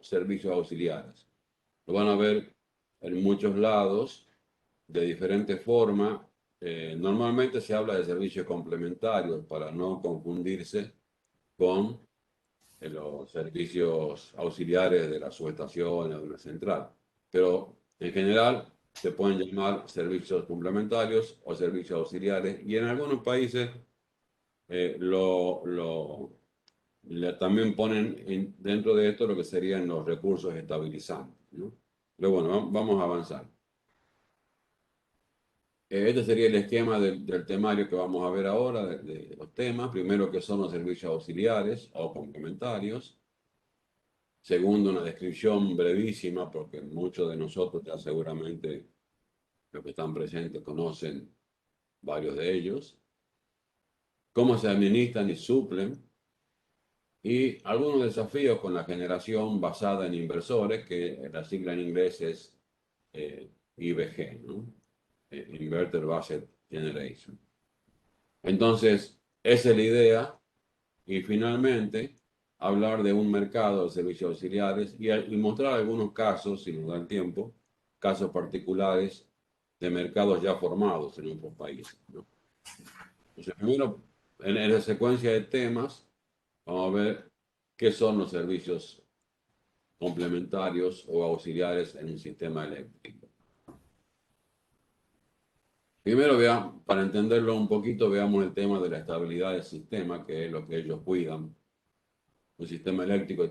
servicios auxiliares. Lo van a ver en muchos lados de diferentes formas. Normalmente se habla de servicios complementarios para no confundirse con los servicios auxiliares de las subestaciones o de una central. Pero en general se pueden llamar servicios complementarios o servicios auxiliares y en algunos países eh, lo, lo, también ponen dentro de esto lo que serían los recursos estabilizantes, ¿no? Pero bueno, vamos a avanzar. Este sería el esquema del temario que vamos a ver ahora, de los temas. Primero, que son los servicios auxiliares o complementarios. Segundo, una descripción brevísima, porque muchos de nosotros ya seguramente los que están presentes conocen varios de ellos. Cómo se administran y suplen. Y algunos desafíos con la generación basada en inversores, que la sigla en inglés es IBG, ¿no? Inverter Based Generation. Entonces, esa es la idea. Y finalmente, hablar de un mercado de servicios auxiliares y mostrar algunos casos, si nos da el tiempo, casos particulares de mercados ya formados en otros países, ¿no? Entonces, primero, en la secuencia de temas, vamos a ver qué son los servicios complementarios o auxiliares en un sistema eléctrico. Primero, para entenderlo un poquito, veamos el tema de la estabilidad del sistema, que es lo que ellos cuidan. Un sistema eléctrico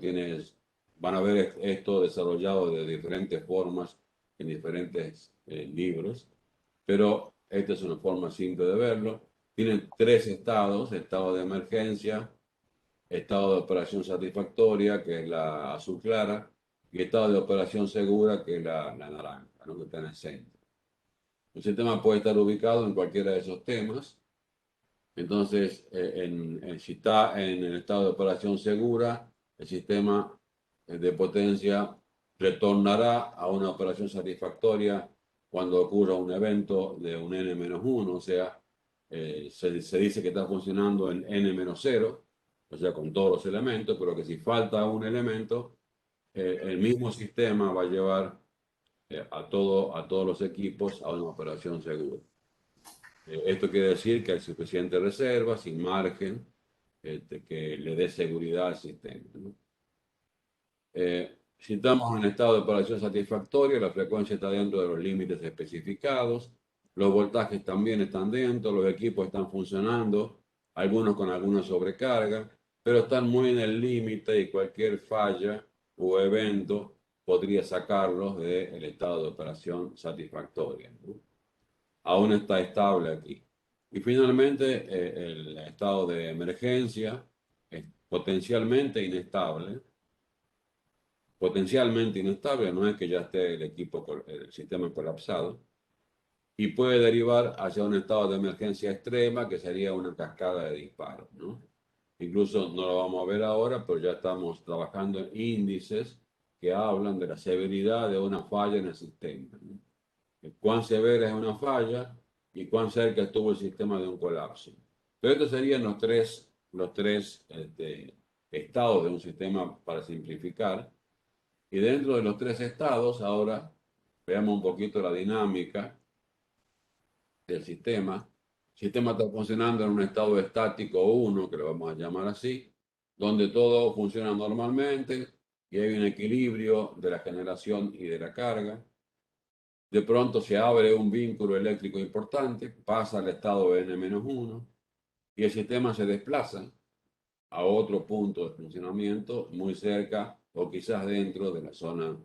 van a ver esto desarrollado de diferentes formas en diferentes libros, pero esta es una forma simple de verlo. Tienen tres estados: estado de emergencia, estado de operación satisfactoria, que es la azul clara, y estado de operación segura, que es la naranja, ¿no?, que está en el centro. Un sistema puede estar ubicado en cualquiera de esos temas. Entonces, si está en el estado de operación segura, el sistema de potencia retornará a una operación satisfactoria cuando ocurra un evento de un n-1, o sea, se dice que está funcionando en n-0, o sea, con todos los elementos, pero que si falta un elemento, el mismo sistema va a llevar a todos los equipos a una operación segura. Esto quiere decir que hay suficiente reserva, sin margen, que le dé seguridad al sistema, ¿no? Si estamos en estado de operación satisfactoria, la frecuencia está dentro de los límites especificados, los voltajes también están dentro, los equipos están funcionando, algunos con alguna sobrecarga, pero están muy en el límite y cualquier falla o evento podría sacarlos del estado de operación satisfactoria, ¿no? Aún está estable aquí. Y finalmente, el estado de emergencia es potencialmente inestable, no es que ya esté el sistema colapsado, y puede derivar hacia un estado de emergencia extrema, que sería una cascada de disparos, ¿no? Incluso no lo vamos a ver ahora, pero ya estamos trabajando en índices que hablan de la severidad de una falla en el sistema, ¿no? Cuán severa es una falla y cuán cerca estuvo el sistema de un colapso. Pero estos serían los tres estados de un sistema, para simplificar. Y dentro de los tres estados, ahora veamos un poquito la dinámica del sistema. El sistema está funcionando en un estado estático 1, que lo vamos a llamar así, donde todo funciona normalmente y hay un equilibrio de la generación y de la carga. De pronto se abre un vínculo eléctrico importante, pasa al estado N-1 y el sistema se desplaza a otro punto de funcionamiento muy cerca o quizás dentro de la zona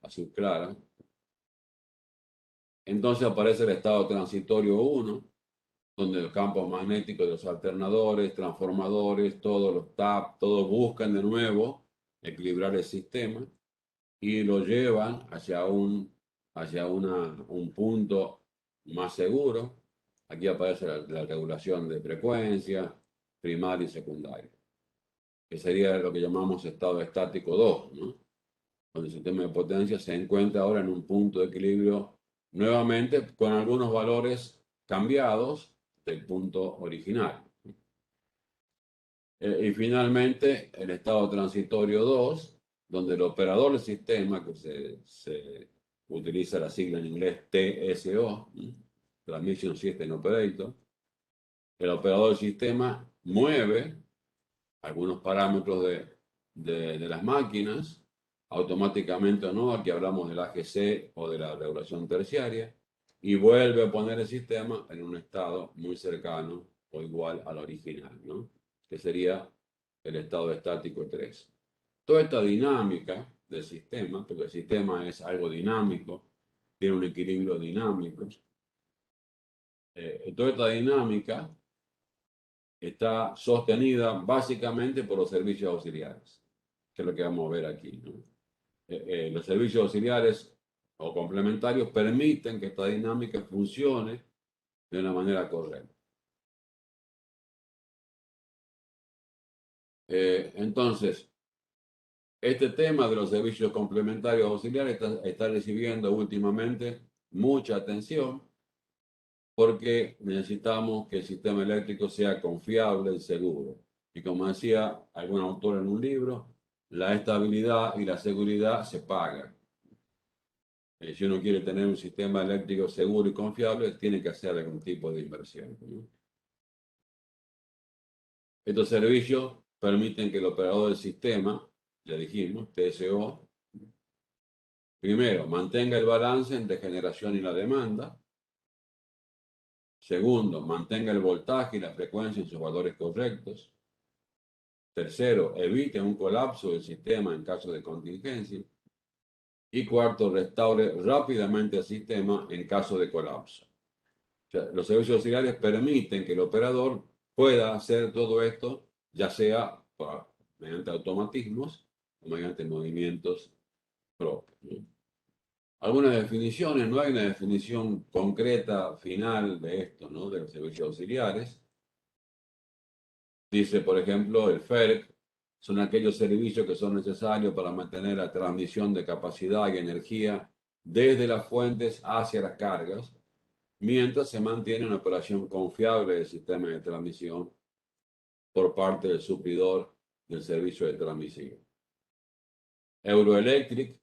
azul clara. Entonces aparece el estado transitorio 1, donde los campos magnéticos de los alternadores, transformadores, todos los TAP, todos buscan de nuevo equilibrar el sistema y lo llevan hacia un punto más seguro. Aquí aparece la regulación de frecuencia primaria y secundaria, que sería lo que llamamos estado estático 2, ¿no?, donde el sistema de potencia se encuentra ahora en un punto de equilibrio nuevamente con algunos valores cambiados del punto original. Y finalmente el estado transitorio 2, donde el operador del sistema, que se utiliza la sigla en inglés TSO, Transmission System Operator, el operador del sistema mueve algunos parámetros de las máquinas, automáticamente o no, aquí hablamos del AGC o de la regulación terciaria, y vuelve a poner el sistema en un estado muy cercano o igual al original, ¿no? Que sería el estado estático 3. Toda esta dinámica del sistema, porque el sistema es algo dinámico, tiene un equilibrio dinámico, toda esta dinámica está sostenida básicamente por los servicios auxiliares, que es lo que vamos a ver aquí, ¿no? Los servicios auxiliares o complementarios permiten que esta dinámica funcione de una manera correcta. Entonces, este tema de los servicios complementarios auxiliares está recibiendo últimamente mucha atención porque necesitamos que el sistema eléctrico sea confiable y seguro. Y como decía algún autor en un libro, la estabilidad y la seguridad se pagan. Si uno quiere tener un sistema eléctrico seguro y confiable, tiene que hacer algún tipo de inversión, ¿no? Estos servicios permiten que el operador del sistema, ya dijimos, TSO, primero, mantenga el balance entre generación y la demanda. Segundo, mantenga el voltaje y la frecuencia en sus valores correctos. Tercero, evite un colapso del sistema en caso de contingencia. Y cuarto, restaure rápidamente el sistema en caso de colapso. O sea, los servicios auxiliares permiten que el operador pueda hacer todo esto, ya sea mediante automatismos o mediante movimientos propios, ¿no? Algunas definiciones, no hay una definición concreta final de esto, ¿no? De los servicios auxiliares. Dice, por ejemplo, el FERC son aquellos servicios que son necesarios para mantener la transmisión de capacidad y energía desde las fuentes hacia las cargas, mientras se mantiene una operación confiable del sistema de transmisión por parte del suplidor del servicio de transmisión. Euroelectric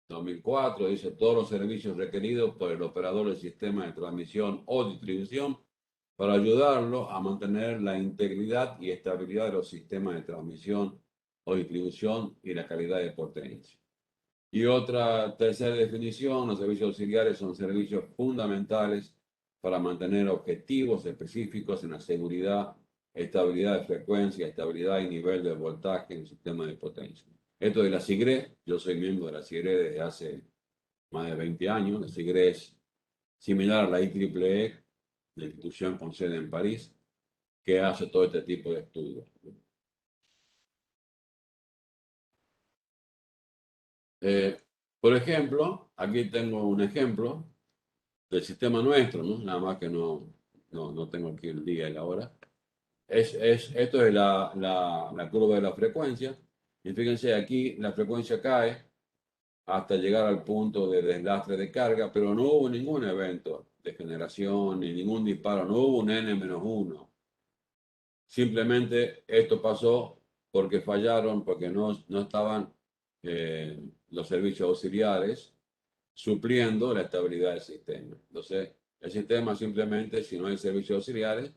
2004 dice todos los servicios requeridos por el operador del sistema de transmisión o distribución para ayudarlo a mantener la integridad y estabilidad de los sistemas de transmisión o distribución y la calidad de potencia. Y otra tercera definición, los servicios auxiliares son servicios fundamentales para mantener objetivos específicos en la seguridad, estabilidad de frecuencia, estabilidad y nivel de voltaje en el sistema de potencia. Esto de la SIGRE, yo soy miembro de la SIGRE desde hace más de 20 años. La SIGRE es similar a la IEEE, la institución con sede en París, que hace todo este tipo de estudios. Por ejemplo, aquí tengo un ejemplo del sistema nuestro, ¿no? Nada más que no tengo aquí el día y la hora. Esto es la curva de la frecuencia. Y fíjense, aquí la frecuencia cae hasta llegar al punto de deslastre de carga, pero no hubo ningún evento de generación ni ningún disparo, no hubo un N-1. Simplemente esto pasó porque fallaron, porque no estaban los servicios auxiliares supliendo la estabilidad del sistema. Entonces, el sistema simplemente, si no hay servicios auxiliares,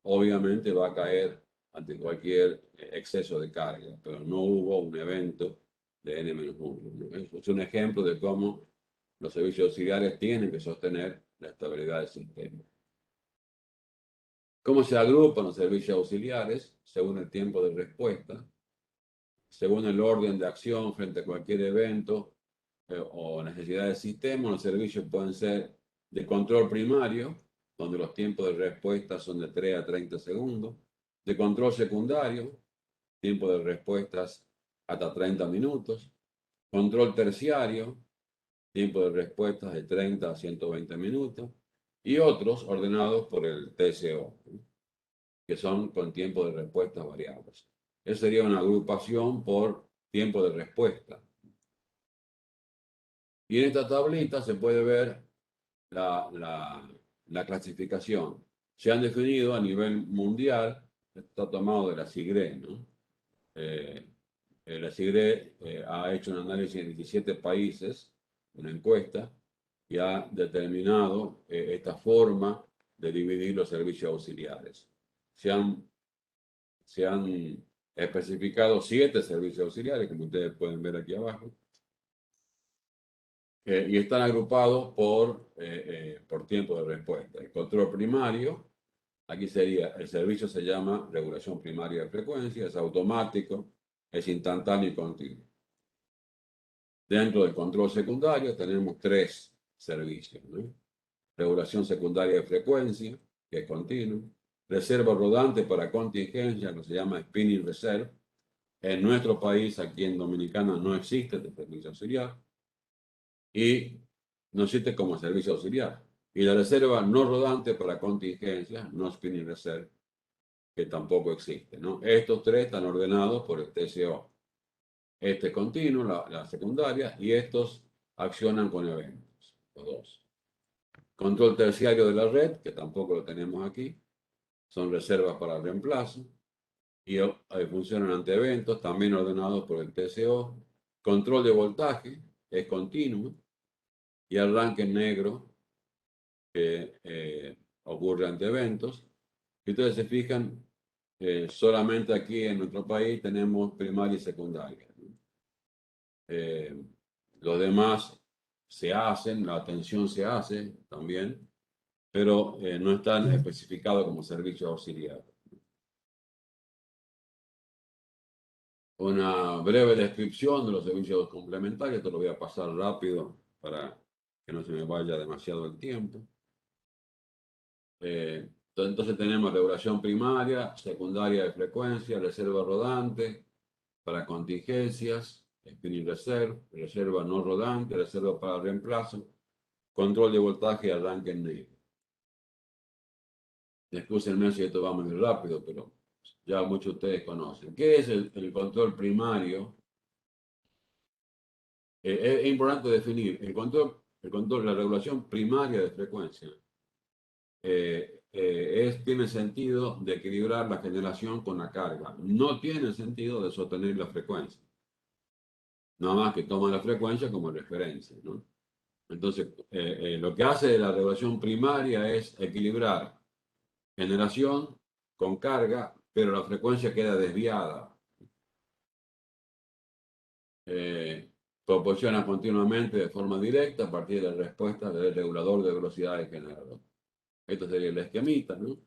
obviamente va a caer ante cualquier exceso de carga, pero no hubo un evento de N-1. Es un ejemplo de cómo los servicios auxiliares tienen que sostener la estabilidad del sistema. ¿Cómo se agrupan los servicios auxiliares? Según el tiempo de respuesta, según el orden de acción frente a cualquier evento o necesidad del sistema. Los servicios pueden ser de control primario, donde los tiempos de respuesta son de 3 a 30 segundos, de control secundario, tiempo de respuestas hasta 30 minutos, control terciario, tiempo de respuestas de 30 a 120 minutos, y otros ordenados por el TSO, que son con tiempo de respuesta variables. Esa sería una agrupación por tiempo de respuesta. Y en esta tablita se puede ver la clasificación. Se han definido a nivel mundial, está tomado de la SIGRE, ¿no? la CIGRE ha hecho un análisis en 17 países, una encuesta, y ha determinado esta forma de dividir los servicios auxiliares. Se han especificado 7 servicios auxiliares, como ustedes pueden ver aquí abajo, y están agrupados por tiempo de respuesta. El control primario, aquí sería, el servicio se llama regulación primaria de frecuencia, es automático, es instantáneo y continuo. Dentro del control secundario tenemos 3 servicios, ¿no? Regulación secundaria de frecuencia, que es continuo, reserva rodante para contingencia, que se llama spinning reserve. En nuestro país, aquí en Dominicana, no existe este servicio auxiliar y no existe como servicio auxiliar. Y la reserva no rodante para contingencia, no spinning reserve, que tampoco existe, ¿no? Estos 3 están ordenados por el TCO. Este continuo, la secundaria, y estos accionan con eventos, los 2. Control terciario de la red, que tampoco lo tenemos aquí, son reservas para el reemplazo, y funcionan ante eventos, también ordenados por el TCO. Control de voltaje, es continuo, y arranque en negro, que ocurre ante eventos. Si ustedes se fijan, solamente aquí en nuestro país tenemos primaria y secundaria. Los demás se hacen, la atención se hace también, pero no están especificados como servicios auxiliares. Una breve descripción de los servicios complementarios, esto lo voy a pasar rápido para que no se me vaya demasiado el tiempo. Entonces tenemos regulación primaria, secundaria de frecuencia, reserva rodante para contingencias, spinning reserve, reserva no rodante, reserva para reemplazo, control de voltaje y arranque en negro. Excúsenme si esto va muy rápido, pero ya muchos de ustedes conocen. ¿Qué es el control primario? Es importante definir el control, la regulación primaria de frecuencia. Tiene sentido de equilibrar la generación con la carga. No tiene sentido de sostener la frecuencia. Nada más que toma la frecuencia como referencia, ¿no? Entonces, lo que hace la regulación primaria es equilibrar generación con carga, pero la frecuencia queda desviada. Proporciona continuamente de forma directa a partir de la respuesta del regulador de velocidad del generador. Esto sería el esquemita, ¿no?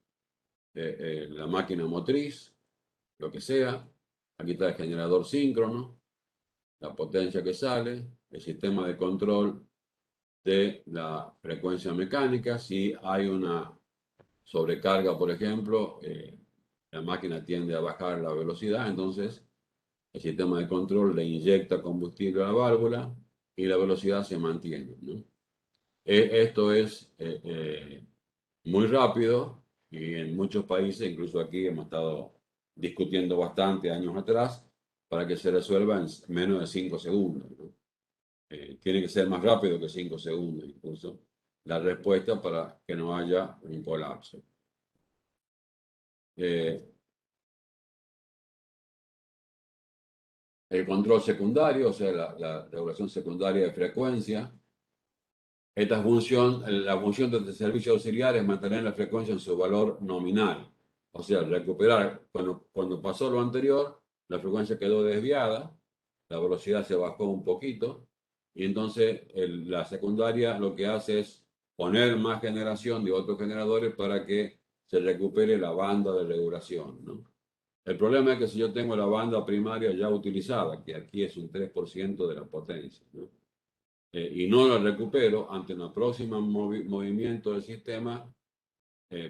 La máquina motriz, lo que sea. Aquí está el generador síncrono, la potencia que sale, el sistema de control de la frecuencia mecánica. Si hay una sobrecarga, por ejemplo, la máquina tiende a bajar la velocidad, entonces el sistema de control le inyecta combustible a la válvula y la velocidad se mantiene, ¿no? Esto es muy rápido y en muchos países, incluso aquí hemos estado discutiendo bastante años atrás, para que se resuelva en menos de 5 segundos, ¿no? Tiene que ser más rápido que 5 segundos incluso la respuesta para que no haya un colapso. El control secundario, o sea, la regulación secundaria de frecuencia. La función de este servicio auxiliar es mantener la frecuencia en su valor nominal. O sea, recuperar, cuando pasó lo anterior, la frecuencia quedó desviada, la velocidad se bajó un poquito, y entonces la secundaria lo que hace es poner más generación de otros generadores para que se recupere la banda de regulación, ¿no? El problema es que si yo tengo la banda primaria ya utilizada, que aquí es un 3% de la potencia, ¿no? Y no la recupero, ante un próximo movimiento del sistema,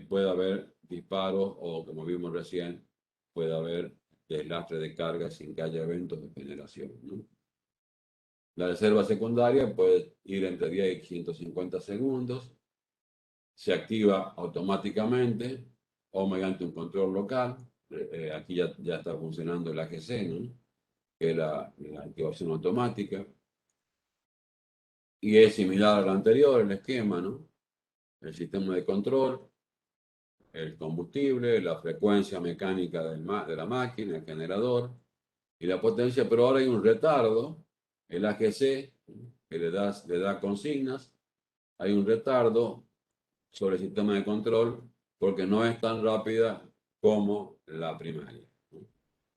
puede haber disparos o, como vimos recién, puede haber deslastre de carga sin que haya eventos de generación, ¿no? La reserva secundaria puede ir entre 10 y 150 segundos, se activa automáticamente o mediante un control local. Aquí ya está funcionando el AGC, ¿no? Que es la activación automática. Y es similar al anterior, el esquema, ¿no? El sistema de control, el combustible, la frecuencia mecánica de la máquina, el generador, y la potencia, pero ahora hay un retardo, el AGC, que le da consignas, hay un retardo sobre el sistema de control porque no es tan rápida como la primaria.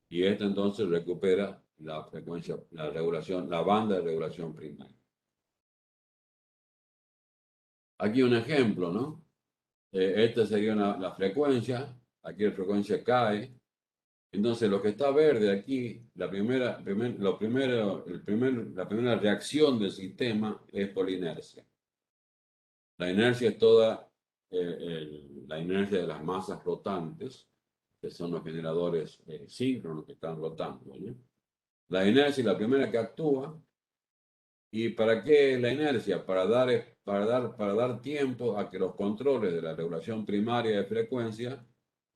Y esta entonces recupera la frecuencia, la regulación, la banda de regulación primaria. Aquí un ejemplo, ¿no? Esta sería la frecuencia, aquí la frecuencia cae. Entonces, lo que está verde aquí, la primera reacción del sistema es por inercia. La inercia es toda la inercia de las masas rotantes, que son los generadores síncronos que están rotando, ¿no? La inercia es la primera que actúa. ¿Y para qué es la inercia? Para dar tiempo a que los controles de la regulación primaria de frecuencia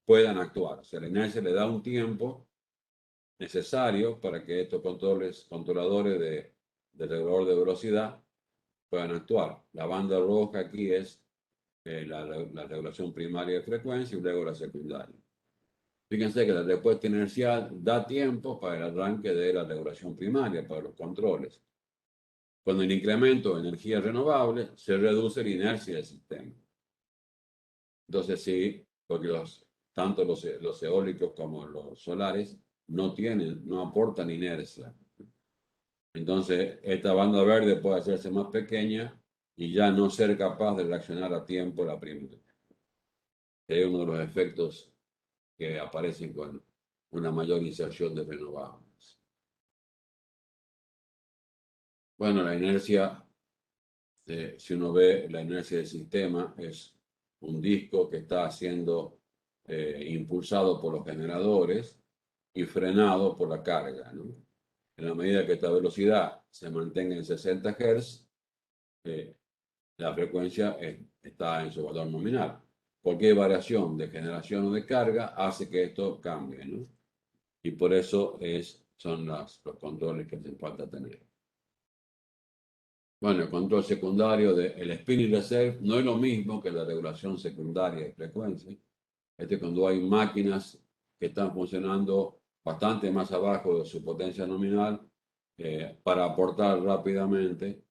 puedan actuar. O sea, la inercia le da un tiempo necesario para que estos controladores de regulador de velocidad puedan actuar. La banda roja aquí es la regulación primaria de frecuencia y luego la secundaria. Fíjense que la respuesta inercial da tiempo para el arranque de la regulación primaria, para los controles. Con el incremento de energía renovable se reduce la inercia del sistema. Entonces sí, porque tanto los eólicos como los solares no aportan inercia. Entonces esta banda verde puede hacerse más pequeña y ya no ser capaz de reaccionar a tiempo la primera. Es uno de los efectos que aparecen con una mayor inserción de renovables. Bueno, la inercia, si uno ve la inercia del sistema, es un disco que está siendo impulsado por los generadores y frenado por la carga, ¿no? En la medida que esta velocidad se mantenga en 60 Hz, la frecuencia está en su valor nominal. Cualquier variación de generación o de carga hace que esto cambie, ¿no? Y por eso son los controles que hace falta tener. Bueno, el control secundario del spinning reserve no es lo mismo que la regulación secundaria de frecuencia. Cuando hay máquinas que están funcionando bastante más abajo de su potencia nominal para aportar rápidamente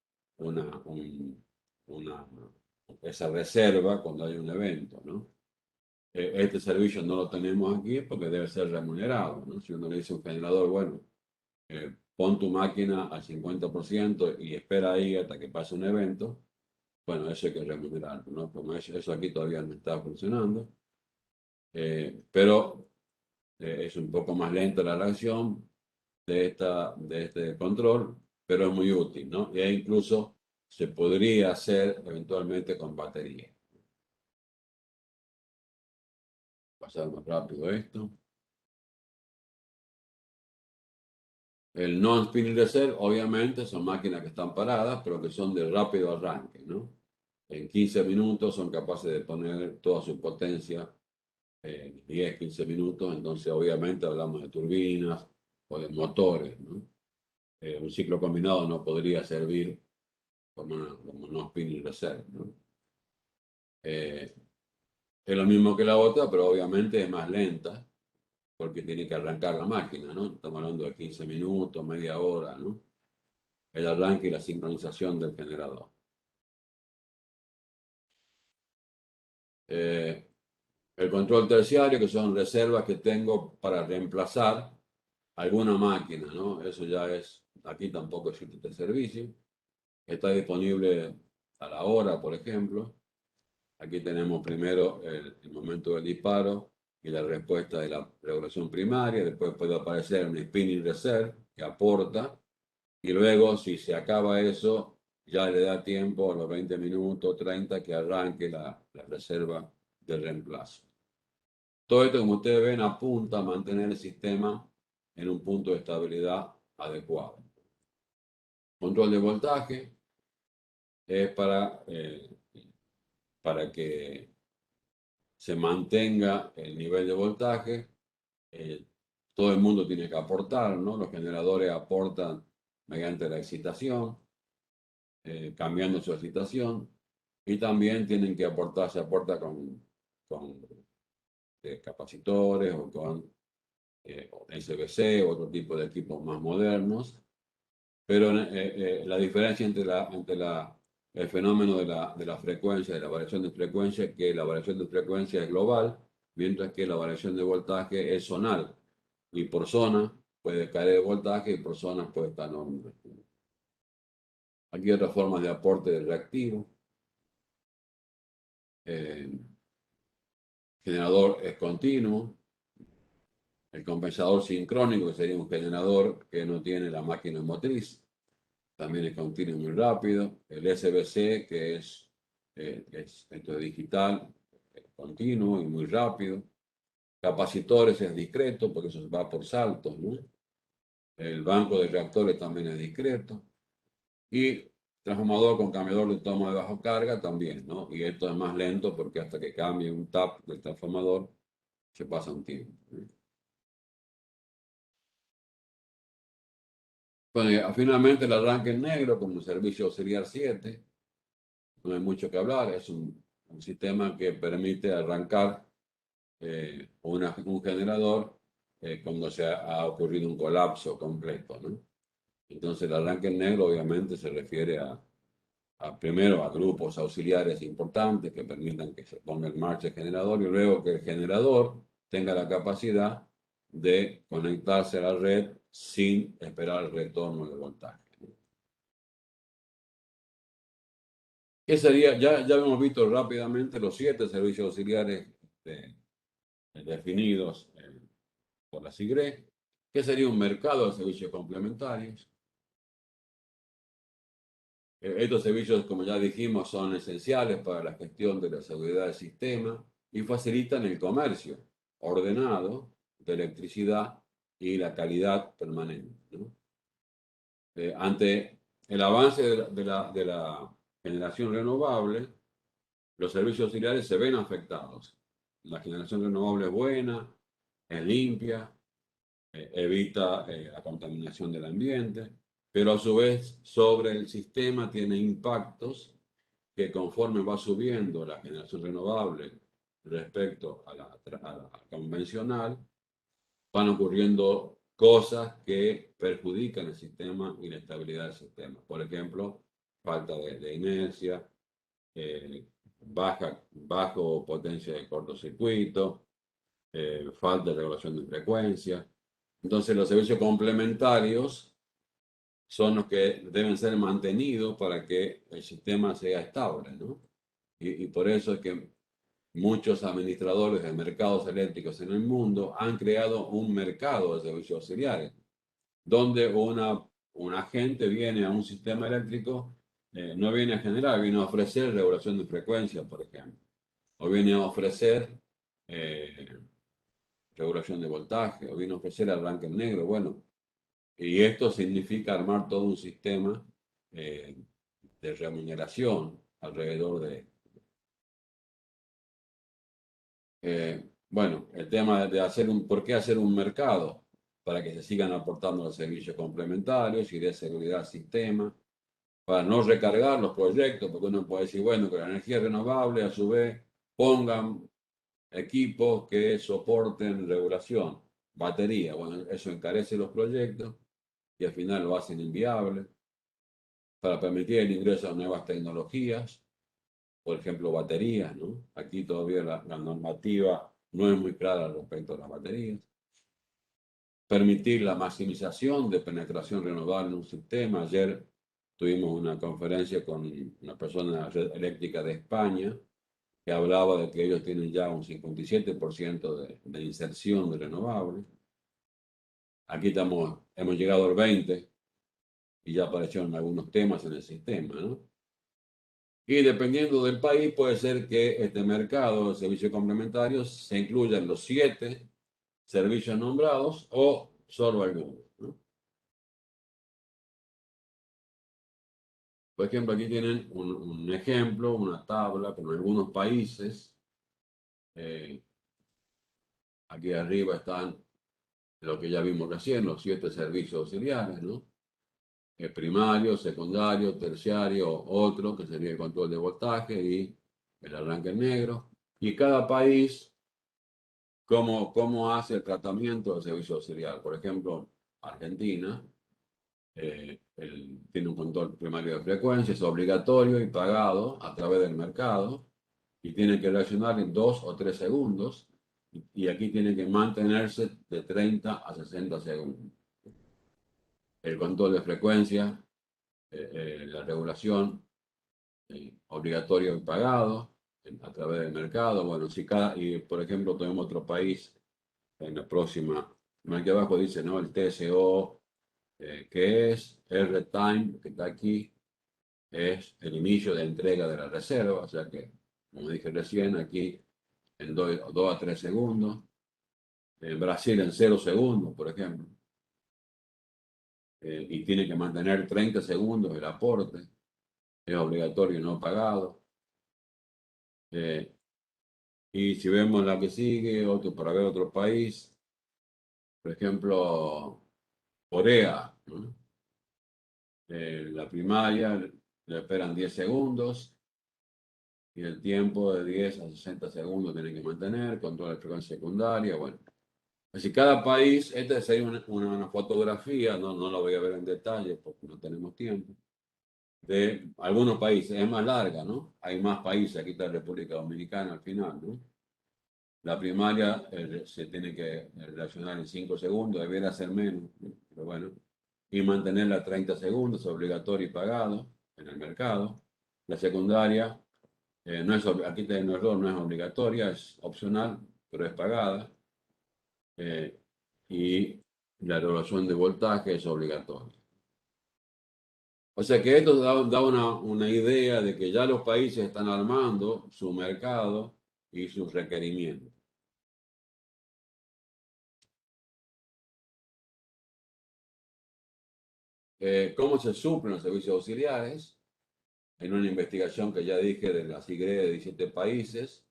esa reserva cuando hay un evento, ¿no? Este servicio no lo tenemos aquí porque debe ser remunerado, ¿no? Si uno le dice a un generador, bueno, pon tu máquina al 50% y espera ahí hasta que pase un evento, bueno, eso hay que remunerarlo, ¿no? Como eso aquí todavía no está funcionando, pero es un poco más lenta la reacción de este control, pero es muy útil, ¿no? E incluso se podría hacer eventualmente con batería. Pasar más rápido esto. El non-spinning reserve, obviamente, son máquinas que están paradas, pero que son de rápido arranque, ¿no? En 15 minutos son capaces de poner toda su potencia en 10, 15 minutos, entonces obviamente hablamos de turbinas o de motores, ¿no? Un ciclo combinado no podría servir como non-spinning reserve, ¿no? Es lo mismo que la otra, pero obviamente es más lenta porque tiene que arrancar la máquina, ¿no? Estamos hablando de 15 minutos, media hora, ¿no? El arranque y la sincronización del generador. El control terciario, que son reservas que tengo para reemplazar alguna máquina, ¿no? Eso ya aquí tampoco existe este servicio. Está disponible a la hora, por ejemplo. Aquí tenemos primero el momento del disparo y la respuesta de la regulación primaria. Después puede aparecer un spinning reserve que aporta. Y luego, si se acaba eso, ya le da tiempo a los 20 minutos, 30, que arranque la reserva de reemplazo. Todo esto, como ustedes ven, apunta a mantener el sistema en un punto de estabilidad adecuado. Control de voltaje es para que se mantenga el nivel de voltaje. Todo el mundo tiene que aportar, ¿no? Los generadores aportan mediante la excitación, cambiando su excitación, y también tienen que aportar, se aporta con capacitores o con SBC, otro tipo de equipos más modernos, pero la diferencia el fenómeno de la frecuencia, de la variación de frecuencia, es que la variación de frecuencia es global, mientras que la variación de voltaje es zonal, y por zona puede caer el voltaje y por zona puede estar normal. Aquí otras formas de aporte de reactivo. El generador es continuo. El compensador sincrónico, que sería un generador que no tiene la máquina motriz, también es continuo y muy rápido. El SBC, que esto es digital, es continuo y muy rápido. Capacitores es discreto, porque eso va por saltos, ¿no? El banco de reactores también es discreto. Y transformador con cambiador de toma de baja carga también, ¿no? Y esto es más lento porque hasta que cambie un tap del transformador se pasa un tiempo, ¿no? Bueno, finalmente el arranque en negro como el servicio auxiliar 7, no hay mucho que hablar, es un sistema que permite arrancar un generador cuando ha ocurrido un colapso completo, ¿no? Entonces el arranque en negro obviamente se refiere primero a grupos auxiliares importantes que permitan que se ponga en marcha el generador y luego que el generador tenga la capacidad de conectarse a la red sin esperar el retorno de voltaje. ¿Qué sería? Ya hemos visto rápidamente los 7 servicios auxiliares definidos por la SIGRE. ¿Qué sería un mercado de servicios complementarios? Estos servicios, como ya dijimos, son esenciales para la gestión de la seguridad del sistema y facilitan el comercio ordenado de electricidad y la calidad permanente, ¿no? Ante el avance de la generación renovable, los servicios auxiliares se ven afectados. La generación renovable es buena, es limpia, evita la contaminación del ambiente, pero a su vez sobre el sistema tiene impactos que conforme va subiendo la generación renovable respecto a la convencional, van ocurriendo cosas que perjudican el sistema y la estabilidad del sistema. Por ejemplo, falta de inercia, bajo potencia de cortocircuito, falta de regulación de frecuencia. Entonces, los servicios complementarios son los que deben ser mantenidos para que el sistema sea estable, ¿no? Y por eso es que muchos administradores de mercados eléctricos en el mundo han creado un mercado de servicios auxiliares, donde un agente viene a un sistema eléctrico, no viene a generar, viene a ofrecer regulación de frecuencia, por ejemplo, o viene a ofrecer eh, regulación de voltaje, o viene a ofrecer arranque en negro. Bueno, y esto significa armar todo un sistema eh, de remuneración alrededor de... bueno, el tema de ¿por qué hacer un mercado? Para que se sigan aportando los servicios complementarios y de seguridad al sistema, para no recargar los proyectos, porque uno puede decir, bueno, que la energía renovable a su vez pongan equipos que soporten regulación, batería, bueno, eso encarece los proyectos y al final lo hacen inviable. Para permitir el ingreso a nuevas tecnologías, por ejemplo, baterías, ¿no? Aquí todavía la normativa no es muy clara respecto a las baterías. Permitir la maximización de penetración renovable en un sistema. Ayer tuvimos una conferencia con una persona de la red eléctrica de España que hablaba de que ellos tienen ya un 57% de inserción de renovables. Aquí hemos llegado al 20% y ya aparecieron algunos temas en el sistema, ¿no? Y dependiendo del país, puede ser que este mercado de servicios complementarios se incluyan los 7 servicios nombrados o solo algunos, ¿no? Por ejemplo, aquí tienen un ejemplo, una tabla con algunos países. Eh, Aquí arriba están lo que ya vimos recién, los 7 servicios auxiliares, ¿no? Primario, secundario, terciario, otro, que sería el control de voltaje y el arranque negro. Y cada país ¿Cómo hace el tratamiento del servicio auxiliar? Por ejemplo, Argentina tiene un control primario de frecuencia, es obligatorio y pagado a través del mercado y tiene que reaccionar en 2 o 3 segundos y aquí tiene que mantenerse de 30 a 60 segundos. El control de frecuencia, la regulación obligatorio y pagado a través del mercado. Bueno, si y por ejemplo tenemos otro país en la próxima, aquí abajo dice, ¿no? El TSO, que es el red time, que está aquí, es el inicio de entrega de la reserva, o sea que, como dije recién, aquí en 2 a 3 segundos, en Brasil en 0 segundos, por ejemplo, y tiene que mantener 30 segundos el aporte, es obligatorio y no pagado. Eh, y si vemos la que sigue, para ver otro país, por ejemplo, Corea, ¿no? La primaria le esperan 10 segundos y el tiempo de 10 a 60 segundos tienen que mantener, control de frecuencia secundaria, bueno. Así cada país, esta sería una fotografía, no la voy a ver en detalle porque no tenemos tiempo, de algunos países, es más larga, ¿no? Hay más países, aquí está República Dominicana al final, ¿no? La primaria se tiene que relacionar en 5 segundos, debería ser menos, ¿no? Pero bueno, y mantenerla 30 segundos, obligatorio y pagado en el mercado. La secundaria, aquí tengo error, no es obligatoria, es opcional, pero es pagada. Y la regulación de voltaje es obligatoria. O sea que esto da una idea de que ya los países están armando su mercado y sus requerimientos. ¿Cómo se suplen los servicios auxiliares? En una investigación que ya dije de la SIGRE de 17 países,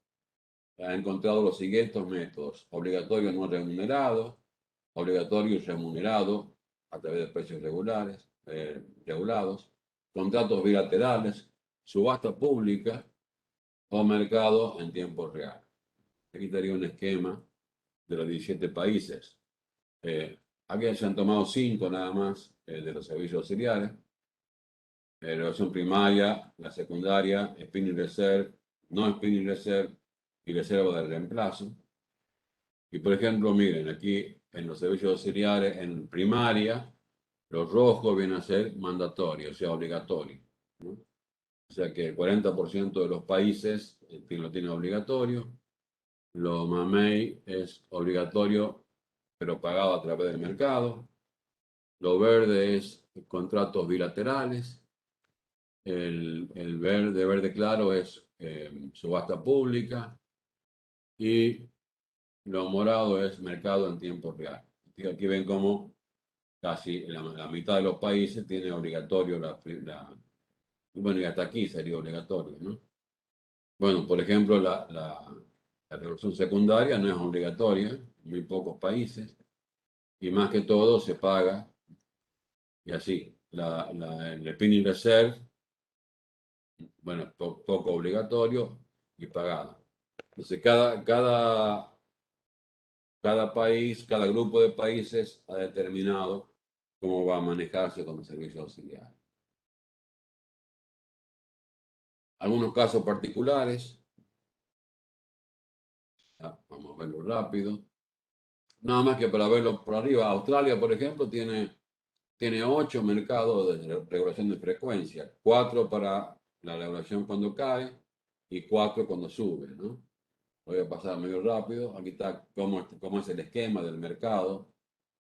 ha encontrado los siguientes métodos: obligatorio no remunerado, obligatorio y remunerado a través de precios regulados, contratos bilaterales, subasta pública o mercado en tiempo real. Aquí estaría un esquema de los 17 países. Aquí se han tomado 5 nada más de los servicios auxiliares: relación primaria, la secundaria, spinning reserve, no spinning reserve y reserva de reemplazo. Y por ejemplo, miren, aquí en los servicios auxiliares, en primaria, los rojos vienen a ser mandatorios, o sea, obligatorios, ¿no? O sea que el 40% de los países lo tiene obligatorio. Lo mamey es obligatorio, pero pagado a través del mercado. Lo verde es contratos bilaterales. El verde claro es subasta pública. Y lo morado es mercado en tiempo real. Aquí ven cómo casi la mitad de los países tiene obligatorio bueno, y hasta aquí sería obligatorio, ¿no? Bueno, por ejemplo, la regulación secundaria no es obligatoria en muy pocos países y más que todo se paga y así. El spinning reserve, bueno, poco obligatorio y pagado. Entonces, cada país, cada grupo de países ha determinado cómo va a manejarse con el servicio auxiliar. Algunos casos particulares, vamos a verlo rápido. Nada más que para verlo por arriba, Australia, por ejemplo, tiene 8 mercados de regulación de frecuencia, 4 para la regulación cuando cae y 4 cuando sube, ¿no? Voy a pasar medio rápido. Aquí está cómo es el esquema del mercado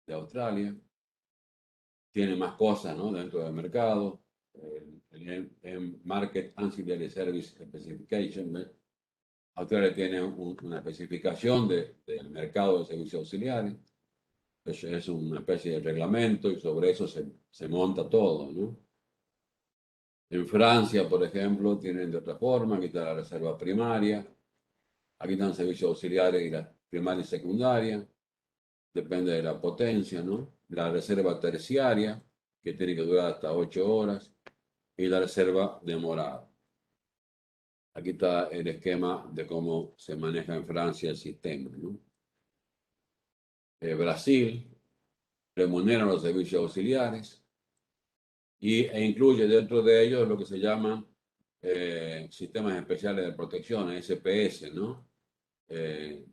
de Australia. Tiene más cosas, ¿no? Dentro del mercado. El Market Ancillary Service Specification, ¿ves? Australia tiene una especificación del mercado de servicios auxiliares. Es una especie de reglamento y sobre eso se monta todo, ¿no? En Francia, por ejemplo, tienen de otra forma. Aquí está la reserva primaria. Aquí están servicios auxiliares y la primaria y secundaria. Depende de la potencia, ¿no? La reserva terciaria, que tiene que durar hasta 8 horas, y la reserva demorada. Aquí está el esquema de cómo se maneja en Francia el sistema, ¿no? Brasil remunera los servicios auxiliares e incluye dentro de ellos lo que se llaman sistemas especiales de protección, SPS, ¿no?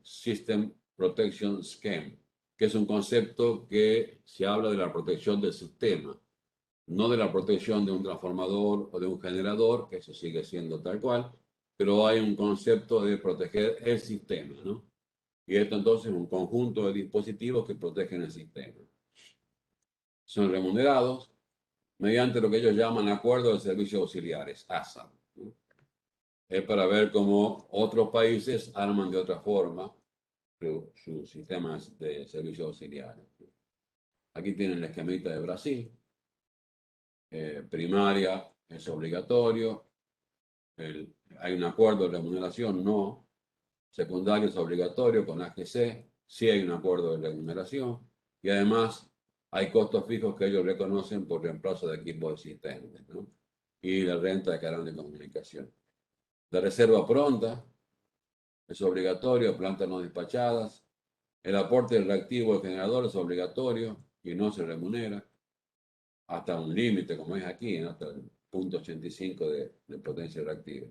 System Protection Scheme, que es un concepto que se habla de la protección del sistema, no de la protección de un transformador o de un generador, que eso sigue siendo tal cual, pero hay un concepto de proteger el sistema, ¿no? Y esto entonces es un conjunto de dispositivos que protegen el sistema. Son remunerados mediante lo que ellos llaman Acuerdo de Servicios Auxiliares, ASA, ¿no? Es para ver cómo otros países arman de otra forma sus sistemas de servicios auxiliares. Aquí tienen el esquemita de Brasil. Primaria es obligatorio. Hay un acuerdo de remuneración, no. Secundario es obligatorio con AGC, sí hay un acuerdo de remuneración. Y además hay costos fijos que ellos reconocen por reemplazo de equipos existentes, ¿no? Y la renta de canal de comunicación. La reserva pronta es obligatorio, plantas no despachadas. El aporte del reactivo del generador es obligatorio y no se remunera hasta un límite, como es aquí, ¿no? Hasta el 0.85 de potencia reactiva.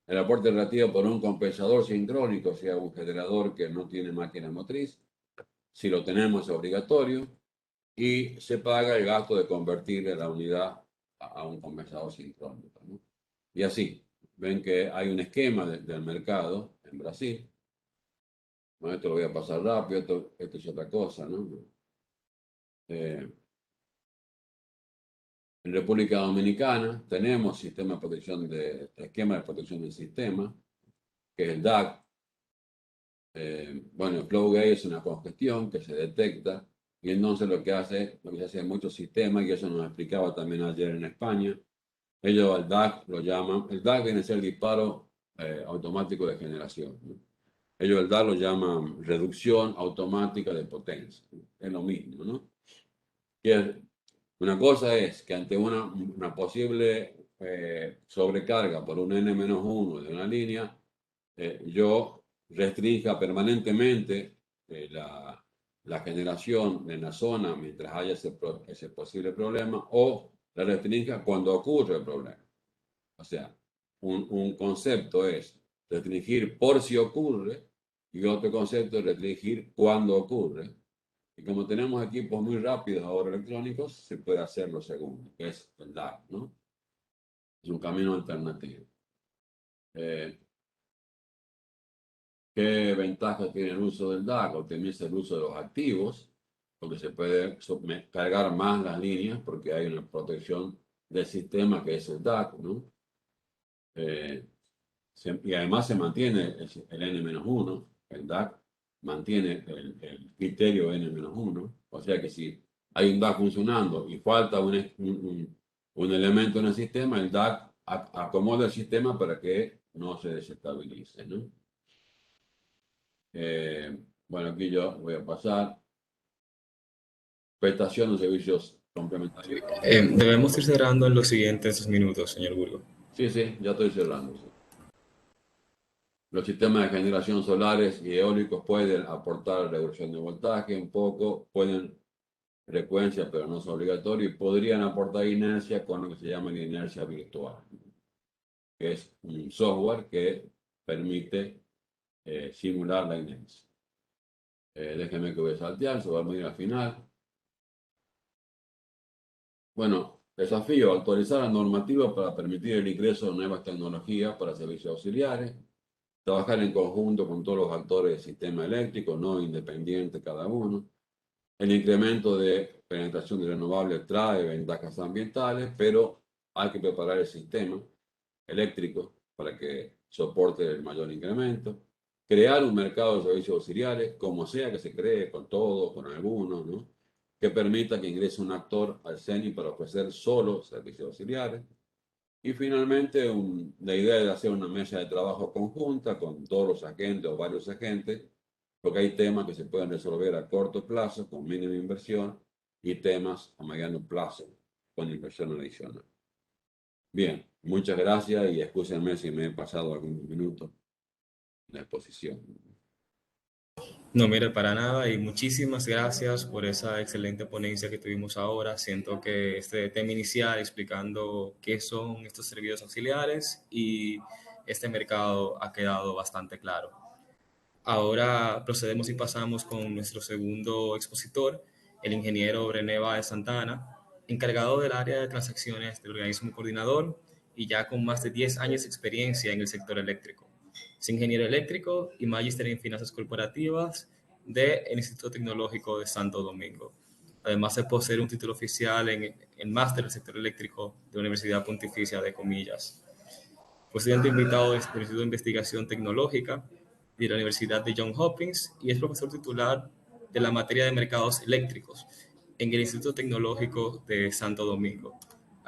El aporte reactivo por un compensador sincrónico, o sea, un generador que no tiene máquina motriz, si lo tenemos es obligatorio y se paga el gasto de convertir la unidad a un compensador sincrónico, ¿no? Y así, ven que hay un esquema del mercado en Brasil. Bueno, esto lo voy a pasar rápido, esto es otra cosa, ¿no? En República Dominicana tenemos esquema de protección del sistema, que es el DAC. Bueno, el flow gauge es una congestión que se detecta y entonces lo que se hace en muchos sistemas, y eso nos explicaba también ayer en España, ellos al DAC lo llaman, el DAC viene a ser el disparo automático de generación, ¿no? Ellos el DAC lo llaman reducción automática de potencia, ¿no? Es lo mismo, ¿no? Que una cosa es que ante una posible sobrecarga por un N-1 de una línea, yo restrinja permanentemente la generación en la zona mientras haya ese posible problema, o la restrinja cuando ocurre el problema. O sea, un concepto es restringir por si ocurre y otro concepto es restringir cuando ocurre. Y como tenemos equipos muy rápidos ahora electrónicos, se puede hacer lo segundo, que es el DAC, ¿no? Es un camino alternativo. ¿Qué ventajas tiene el uso del DAC? Optimiza el uso de los activos, porque se puede cargar más las líneas, porque hay una protección del sistema que es el DAC, ¿no? Y además se mantiene el N-1, el DAC mantiene el criterio N-1, o sea que si hay un DAC funcionando y falta un elemento en el sistema, el DAC acomoda el sistema para que no se desestabilice, ¿no? Bueno, aquí yo voy a pasar. Prestación de servicios complementarios. Debemos ir cerrando en los siguientes minutos, señor Burgo. Sí, sí, ya estoy cerrando. Sí. Los sistemas de generación solares y eólicos pueden aportar reducción de voltaje un poco, pueden frecuencia, pero no es obligatorio, y podrían aportar inercia con lo que se llama la inercia virtual, que es un software que permite simular la inercia. Déjenme que voy a saltear, se va a ir al final. Bueno, desafío, actualizar la normativa para permitir el ingreso de nuevas tecnologías para servicios auxiliares, trabajar en conjunto con todos los actores del sistema eléctrico, no independientes cada uno. El incremento de penetración de renovables trae ventajas ambientales, pero hay que preparar el sistema eléctrico para que soporte el mayor incremento. Crear un mercado de servicios auxiliares, como sea que se cree, con todos, con algunos, ¿no? Que permita que ingrese un actor al CENI para ofrecer solo servicios auxiliares. Y finalmente, la idea de hacer una mesa de trabajo conjunta con todos los agentes o varios agentes, porque hay temas que se pueden resolver a corto plazo con mínima inversión y temas a mediano plazo con inversión adicional. Bien, muchas gracias y excúsenme si me he pasado algún minuto en la exposición. No, mire, para nada y muchísimas gracias por esa excelente ponencia que tuvimos ahora. Siento que este tema inicial explicando qué son estos servicios auxiliares y este mercado ha quedado bastante claro. Ahora procedemos y pasamos con nuestro segundo expositor, el ingeniero Brené Báez Santana, encargado del área de transacciones del organismo coordinador y ya con más de 10 años de experiencia en el sector eléctrico. Es ingeniero eléctrico y magíster en finanzas corporativas del Instituto Tecnológico de Santo Domingo. Además de poseer un título oficial en el máster del sector eléctrico de la Universidad Pontificia de Comillas. Fue estudiante invitado del Instituto de Investigación Tecnológica de la Universidad de Johns Hopkins y es profesor titular de la materia de mercados eléctricos en el Instituto Tecnológico de Santo Domingo.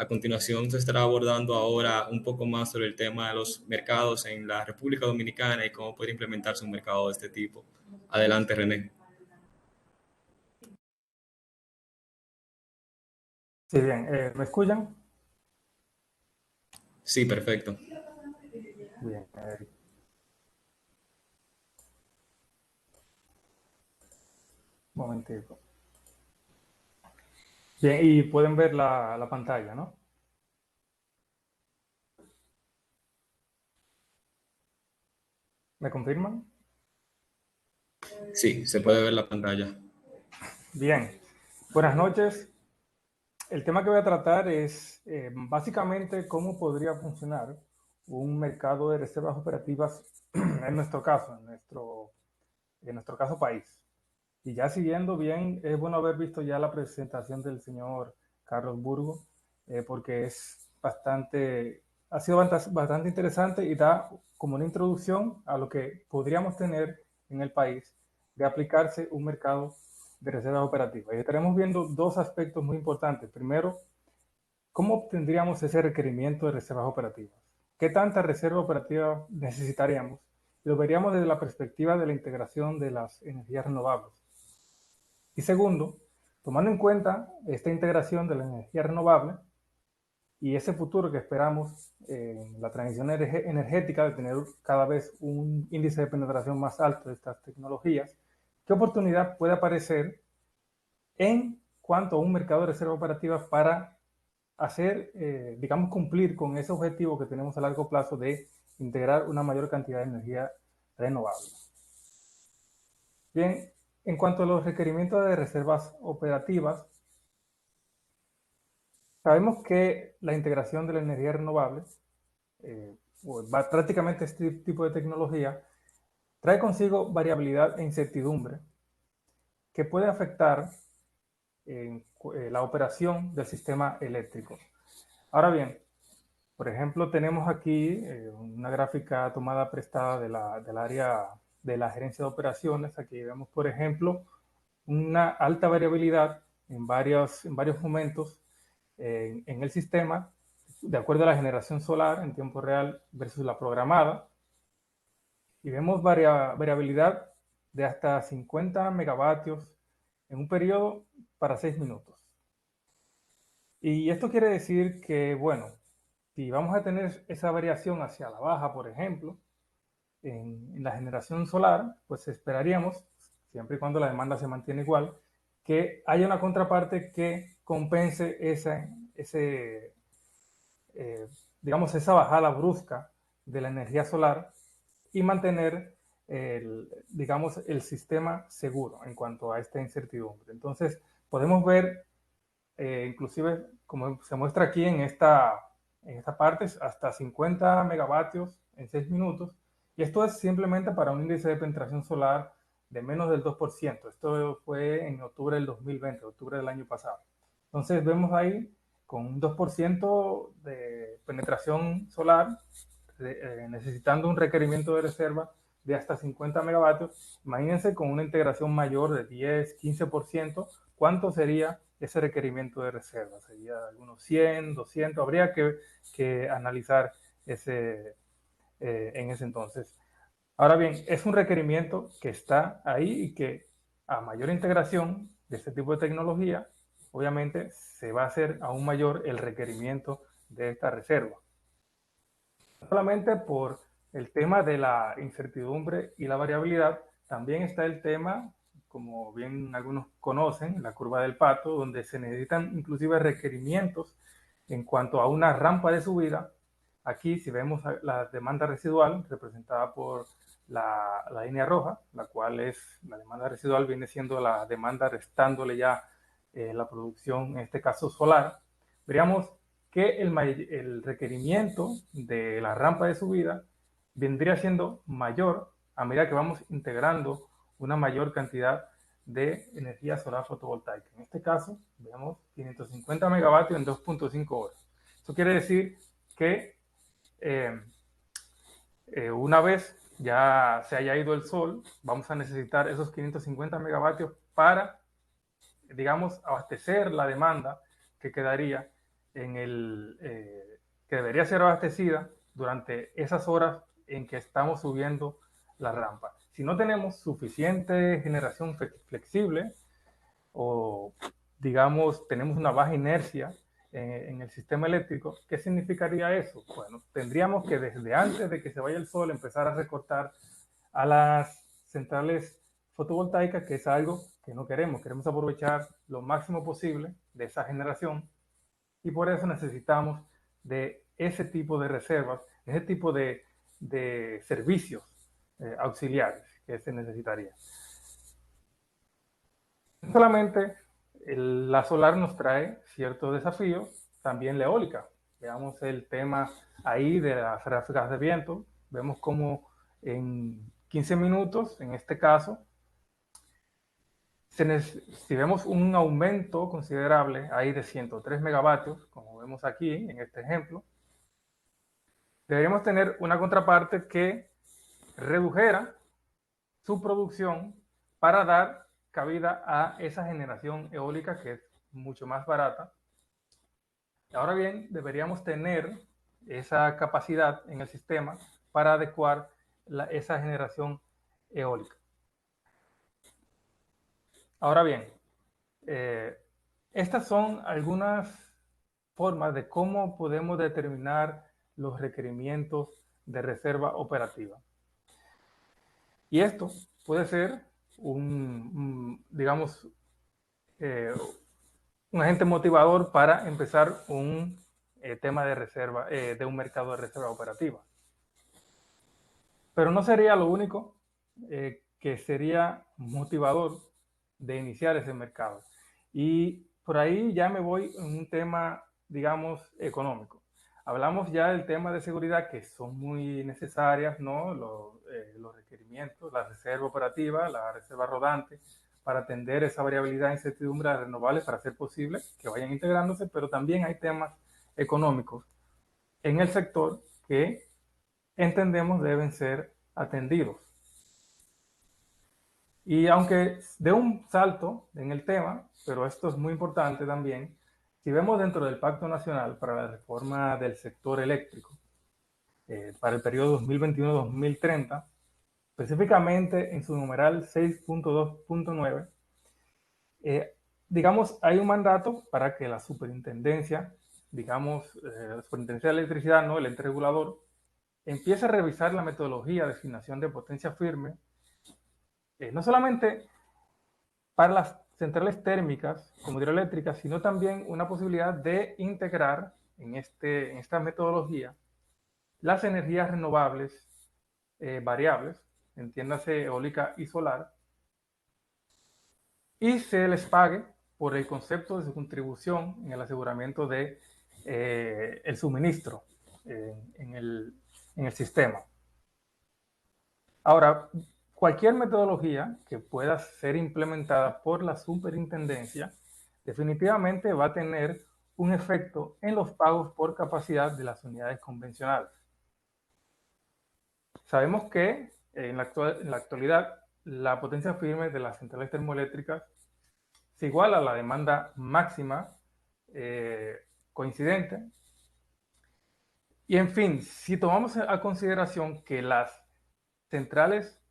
A continuación se estará abordando ahora un poco más sobre el tema de los mercados en la República Dominicana y cómo poder implementarse un mercado de este tipo. Adelante, René. Sí, bien. ¿Me escuchan? Sí, perfecto. Bien. Un momentito. Bien, y pueden ver la pantalla, ¿no? ¿Me confirman? Sí, se puede ver la pantalla. Bien. Buenas noches. El tema que voy a tratar es básicamente cómo podría funcionar un mercado de reservas operativas en nuestro caso, en nuestro caso país. Y ya siguiendo bien, es bueno haber visto ya la presentación del señor Carlos Burgo, porque ha sido bastante interesante y da como una introducción a lo que podríamos tener en el país de aplicarse un mercado de reservas operativas. Y estaremos viendo dos aspectos muy importantes. Primero, ¿cómo obtendríamos ese requerimiento de reservas operativas? ¿Qué tanta reserva operativa necesitaríamos? Lo veríamos desde la perspectiva de la integración de las energías renovables. Y segundo, tomando en cuenta esta integración de la energía renovable y ese futuro que esperamos en la transición energética de tener cada vez un índice de penetración más alto de estas tecnologías, ¿qué oportunidad puede aparecer en cuanto a un mercado de reserva operativa para hacer, digamos, cumplir con ese objetivo que tenemos a largo plazo de integrar una mayor cantidad de energía renovable? Bien, en cuanto a los requerimientos de reservas operativas, sabemos que la integración de la energía renovable, prácticamente este tipo de tecnología, trae consigo variabilidad e incertidumbre que puede afectar la operación del sistema eléctrico. Ahora bien, por ejemplo, tenemos aquí una gráfica tomada prestada del área de la gerencia de operaciones. Aquí vemos, por ejemplo, una alta variabilidad en varios momentos en el sistema, de acuerdo a la generación solar en tiempo real versus la programada. Y vemos variabilidad de hasta 50 megavatios en un periodo para 6 minutos. Y esto quiere decir que, bueno, si vamos a tener esa variación hacia la baja, por ejemplo, en la generación solar, pues esperaríamos, siempre y cuando la demanda se mantiene igual, que haya una contraparte que compense digamos, esa bajada brusca de la energía solar y mantener digamos, el sistema seguro en cuanto a esta incertidumbre. Entonces, podemos ver, inclusive, como se muestra aquí en esta parte, hasta 50 megavatios en 6 minutos. Y esto es simplemente para un índice de penetración solar de menos del 2%. Esto fue en octubre del 2020, octubre del año pasado. Entonces, vemos ahí con un 2% de penetración solar, necesitando un requerimiento de reserva de hasta 50 megavatios. Imagínense con una integración mayor de 10, 15%, ¿cuánto sería ese requerimiento de reserva? Sería algunos 100, 200, habría que analizar en ese entonces. Ahora bien, es un requerimiento que está ahí y que a mayor integración de este tipo de tecnología, obviamente se va a hacer aún mayor el requerimiento de esta reserva. Solamente por el tema de la incertidumbre y la variabilidad, también está el tema, como bien algunos conocen, la curva del pato, donde se necesitan inclusive requerimientos en cuanto a una rampa de subida. Aquí, si vemos la demanda residual representada por la línea roja, la cual es la demanda residual, viene siendo la demanda restándole ya la producción, en este caso solar, veríamos que el requerimiento de la rampa de subida vendría siendo mayor a medida que vamos integrando una mayor cantidad de energía solar fotovoltaica. En este caso, vemos 550 megavatios en 2.5 horas. Eso quiere decir que una vez ya se haya ido el sol, vamos a necesitar esos 550 megavatios para, digamos, abastecer la demanda que quedaría que debería ser abastecida durante esas horas en que estamos subiendo la rampa. Si no tenemos suficiente generación flexible o, digamos, tenemos una baja inercia en el sistema eléctrico, ¿qué significaría eso? Bueno, tendríamos que desde antes de que se vaya el sol empezar a recortar a las centrales fotovoltaicas, que es algo que no queremos. Queremos aprovechar lo máximo posible de esa generación y por eso necesitamos de ese tipo de reservas, ese tipo de servicios auxiliares que se necesitaría. No solamente la solar nos trae ciertos desafíos, también la eólica. Veamos el tema ahí de las ráfagas de viento. Vemos como en 15 minutos, en este caso, si vemos un aumento considerable ahí de 103 megavatios, como vemos aquí en este ejemplo, deberíamos tener una contraparte que redujera su producción para dar cabida a esa generación eólica que es mucho más barata. Ahora bien, deberíamos tener esa capacidad en el sistema para adecuar esa generación eólica. Ahora bien, estas son algunas formas de cómo podemos determinar los requerimientos de reserva operativa. Y esto puede ser digamos, un agente motivador para empezar un tema de reserva, de un mercado de reserva operativa. Pero no sería lo único que sería motivador de iniciar ese mercado. Y por ahí ya me voy en un tema, digamos, económico. Hablamos ya del tema de seguridad, que son muy necesarias, ¿no? Los requerimientos, la reserva operativa, la reserva rodante, para atender esa variabilidad e incertidumbre de renovables para hacer posible que vayan integrándose, pero también hay temas económicos en el sector que entendemos deben ser atendidos. Y aunque de un salto en el tema, pero esto es muy importante también, si vemos dentro del Pacto Nacional para la Reforma del Sector Eléctrico, para el periodo 2021-2030, específicamente en su numeral 6.2.9, digamos, hay un mandato para que la superintendencia, digamos, la superintendencia de electricidad, ¿no? El ente regulador, empiece a revisar la metodología de asignación de potencia firme, no solamente para las centrales térmicas como hidroeléctricas, sino también una posibilidad de integrar en esta metodología las energías renovables variables, entiéndase eólica y solar, y se les pague por el concepto de su contribución en el aseguramiento de el suministro en el sistema. Ahora, cualquier metodología que pueda ser implementada por la superintendencia definitivamente va a tener un efecto en los pagos por capacidad de las unidades convencionales. Sabemos que en la actualidad la potencia firme de las centrales termoeléctricas se iguala a la demanda máxima coincidente. Y en fin, si tomamos a consideración que las centrales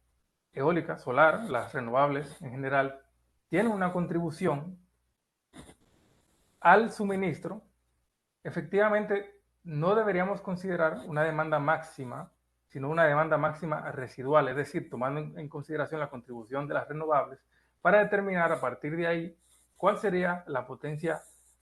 eólicas, solar, las renovables en general, tienen una contribución al suministro, efectivamente no deberíamos considerar una demanda máxima, sino una demanda máxima residual, es decir, tomando en consideración la contribución de las renovables para determinar a partir de ahí cuál sería la potencia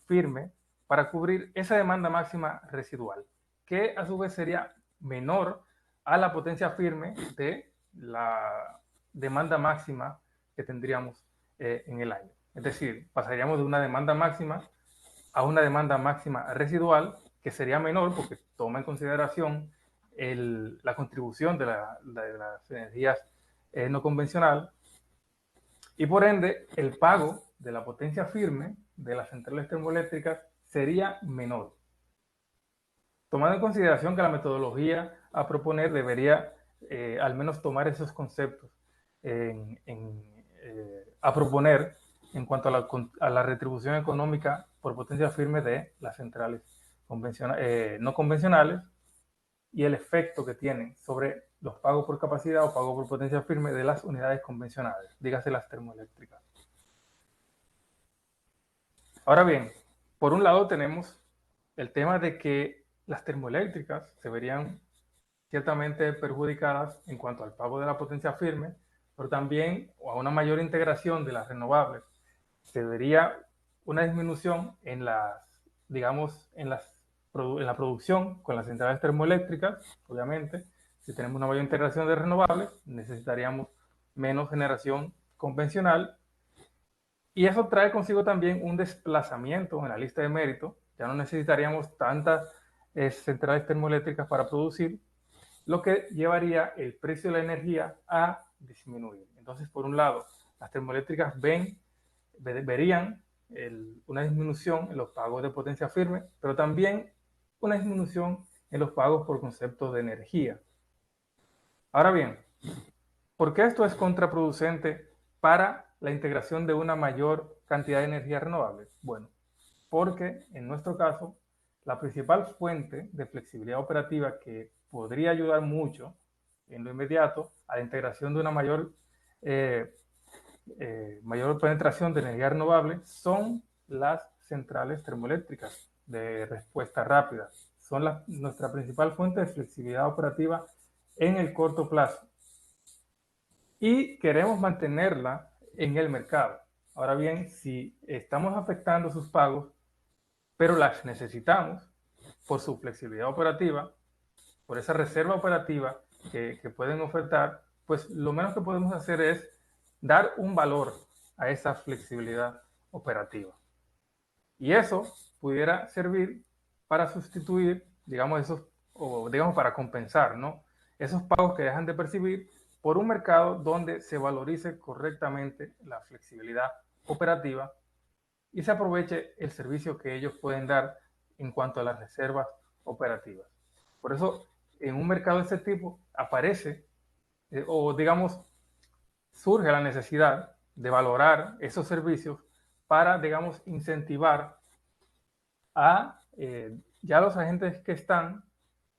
firme para cubrir esa demanda máxima residual, que a su vez sería menor a la potencia firme de la demanda máxima que tendríamos en el año. Es decir, pasaríamos de una demanda máxima a una demanda máxima residual, que sería menor porque toma en consideración la contribución de las energías no convencionales, y por ende el pago de la potencia firme de las centrales termoeléctricas sería menor. Tomando en consideración que la metodología a proponer debería al menos tomar esos conceptos a proponer en cuanto a la retribución económica por potencia firme de las centrales no convencionales y el efecto que tienen sobre los pagos por capacidad o pagos por potencia firme de las unidades convencionales, dígase las termoeléctricas. Ahora bien, por un lado tenemos el tema de que las termoeléctricas se verían ciertamente perjudicadas en cuanto al pago de la potencia firme, pero también a una mayor integración de las renovables se vería una disminución en digamos, en la producción con las centrales termoeléctricas. Obviamente, si tenemos una mayor integración de renovables, necesitaríamos menos generación convencional, y eso trae consigo también un desplazamiento en la lista de mérito. Ya no necesitaríamos tantas centrales termoeléctricas para producir, lo que llevaría el precio de la energía a disminuir. Entonces, por un lado, las termoeléctricas verían una disminución en los pagos de potencia firme, pero también una disminución en los pagos por concepto de energía. Ahora bien, ¿por qué esto es contraproducente para la integración de una mayor cantidad de energía renovable? Bueno, porque en nuestro caso, la principal fuente de flexibilidad operativa que podría ayudar mucho en lo inmediato a la integración de una mayor penetración de energía renovable son las centrales termoeléctricas de respuesta rápida. Son nuestra principal fuente de flexibilidad operativa en el corto plazo. Y queremos mantenerla en el mercado. Ahora bien, si estamos afectando sus pagos, pero las necesitamos por su flexibilidad operativa, por esa reserva operativa que pueden ofertar, pues lo menos que podemos hacer es dar un valor a esa flexibilidad operativa. Y eso pudiera servir para sustituir, digamos, para compensar, ¿no?, esos pagos que dejan de percibir por un mercado donde se valorice correctamente la flexibilidad operativa y se aproveche el servicio que ellos pueden dar en cuanto a las reservas operativas. Por eso, en un mercado de este tipo aparece, surge la necesidad de valorar esos servicios para, digamos, incentivar a ya los agentes que están,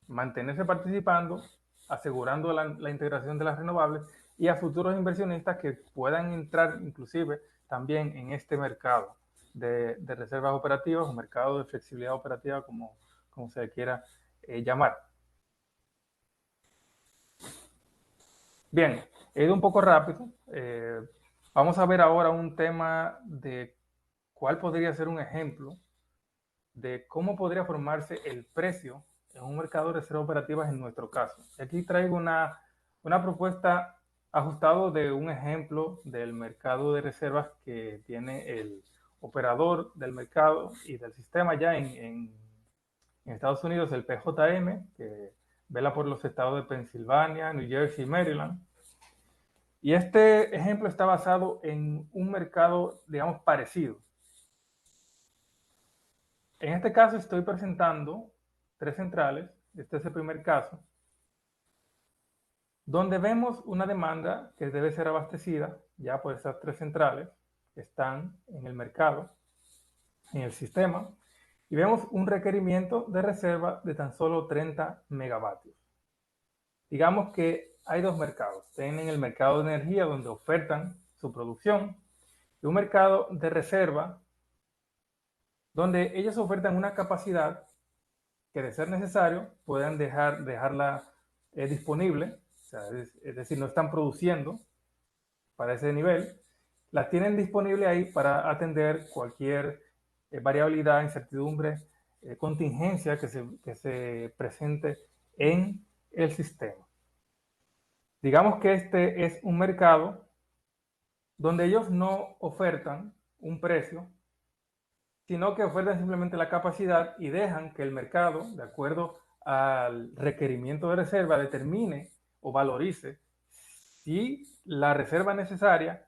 mantenerse participando, asegurando la integración de las renovables, y a futuros inversionistas que puedan entrar inclusive también en este mercado de reservas operativas o mercado de flexibilidad operativa, como se quiera llamar. Bien, he ido un poco rápido. Vamos a ver ahora un tema de cuál podría ser un ejemplo de cómo podría formarse el precio en un mercado de reservas operativas en nuestro caso. Aquí traigo una propuesta ajustado de un ejemplo del mercado de reservas que tiene el operador del mercado y del sistema ya en Estados Unidos, el PJM, que vela por los estados de Pensilvania, New Jersey y Maryland. Y este ejemplo está basado en un mercado, digamos, parecido. En este caso estoy presentando 3 centrales. Este es el primer caso, donde vemos una demanda que debe ser abastecida ya por esas 3 centrales que están en el mercado, en el sistema, y vemos un requerimiento de reserva de tan solo 30 megavatios. Digamos que hay 2 mercados. Tienen el mercado de energía, donde ofertan su producción, y un mercado de reserva, donde ellos ofertan una capacidad que, de ser necesario, puedan dejarla disponible, o sea, es decir, no están produciendo para ese nivel, las tienen disponible ahí para atender cualquier variabilidad, incertidumbre, contingencia que se presente en el sistema. Digamos que este es un mercado donde ellos no ofertan un precio, sino que ofertan simplemente la capacidad y dejan que el mercado, de acuerdo al requerimiento de reserva, determine o valorice si la reserva necesaria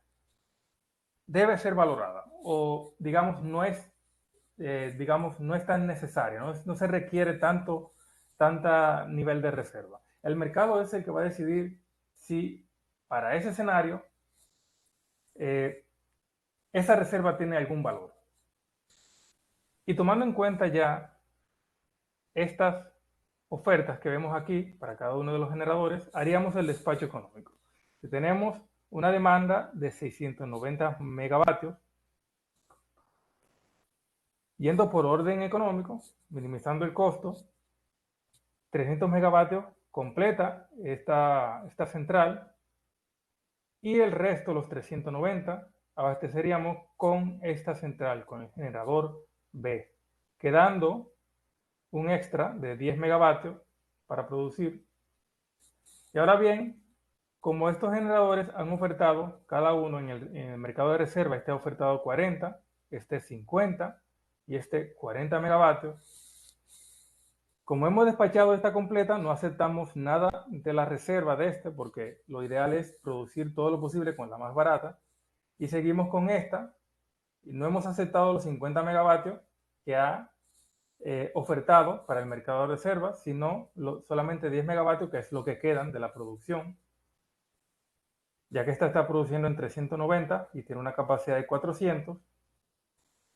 debe ser valorada o, digamos, no es tan necesaria, no se requiere tanta nivel de reserva. El mercado es el que va a decidir si para ese escenario esa reserva tiene algún valor. Y tomando en cuenta ya estas ofertas que vemos aquí para cada uno de los generadores, haríamos el despacho económico. Si tenemos una demanda de 690 megavatios, yendo por orden económico, minimizando el costo, 300 megavatios completa esta central y el resto, los 390, abasteceríamos con esta central, con el generador B, quedando un extra de 10 megavatios para producir. Y ahora bien, como estos generadores han ofertado, cada uno en el mercado de reserva, este ha ofertado 40, este 50 y este 40 megavatios, como hemos despachado esta completa, no aceptamos nada de la reserva de este, porque lo ideal es producir todo lo posible con la más barata, y seguimos con esta, y no hemos aceptado los 50 megavatios que ha ofertado para el mercado de reserva, sino solamente 10 megavatios, que es lo que quedan de la producción, ya que esta está produciendo en 390 y tiene una capacidad de 400,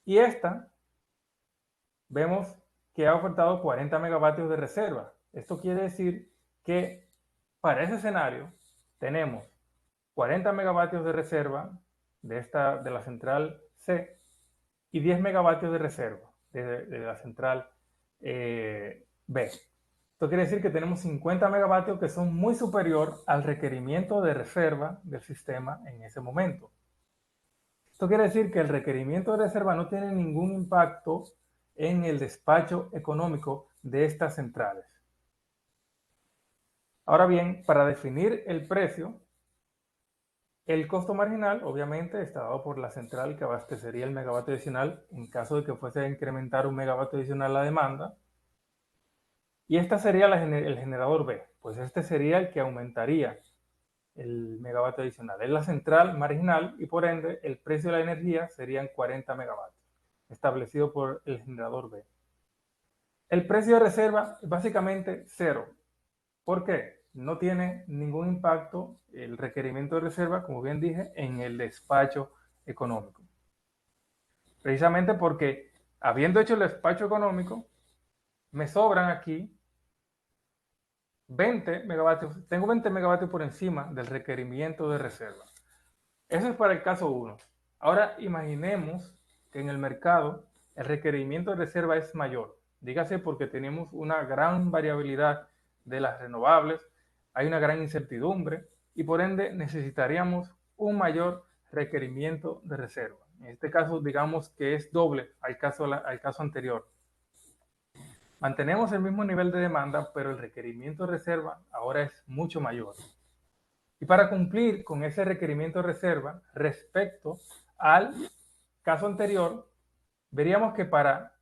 y esta vemos que ha ofertado 40 megavatios de reserva. Esto quiere decir que para ese escenario tenemos 40 megavatios de reserva de la central C y 10 megavatios de reserva de la central B. Esto quiere decir que tenemos 50 megavatios que son muy superior al requerimiento de reserva del sistema en ese momento. Esto quiere decir que el requerimiento de reserva no tiene ningún impacto en el despacho económico de estas centrales. Ahora bien, para definir el precio, el costo marginal obviamente está dado por la central que abastecería el megavatio adicional en caso de que fuese a incrementar un megavatio adicional la demanda. Y esta sería el generador B, pues este sería el que aumentaría el megavatio adicional. Es la central marginal y por ende el precio de la energía serían 40 megavatios, establecido por el generador B. El precio de reserva es básicamente cero. ¿Por qué? No tiene ningún impacto el requerimiento de reserva, como bien dije, en el despacho económico. Precisamente porque, habiendo hecho el despacho económico, me sobran aquí 20 megavatios. Tengo 20 megavatios por encima del requerimiento de reserva. Eso es para el caso 1. Ahora imaginemos que en el mercado el requerimiento de reserva es mayor. Dígase porque tenemos una gran variabilidad de las renovables, hay una gran incertidumbre y por ende necesitaríamos un mayor requerimiento de reserva. En este caso, digamos que es doble al caso anterior. Mantenemos el mismo nivel de demanda, pero el requerimiento de reserva ahora es mucho mayor. Y para cumplir con ese requerimiento de reserva respecto al caso anterior, veríamos que para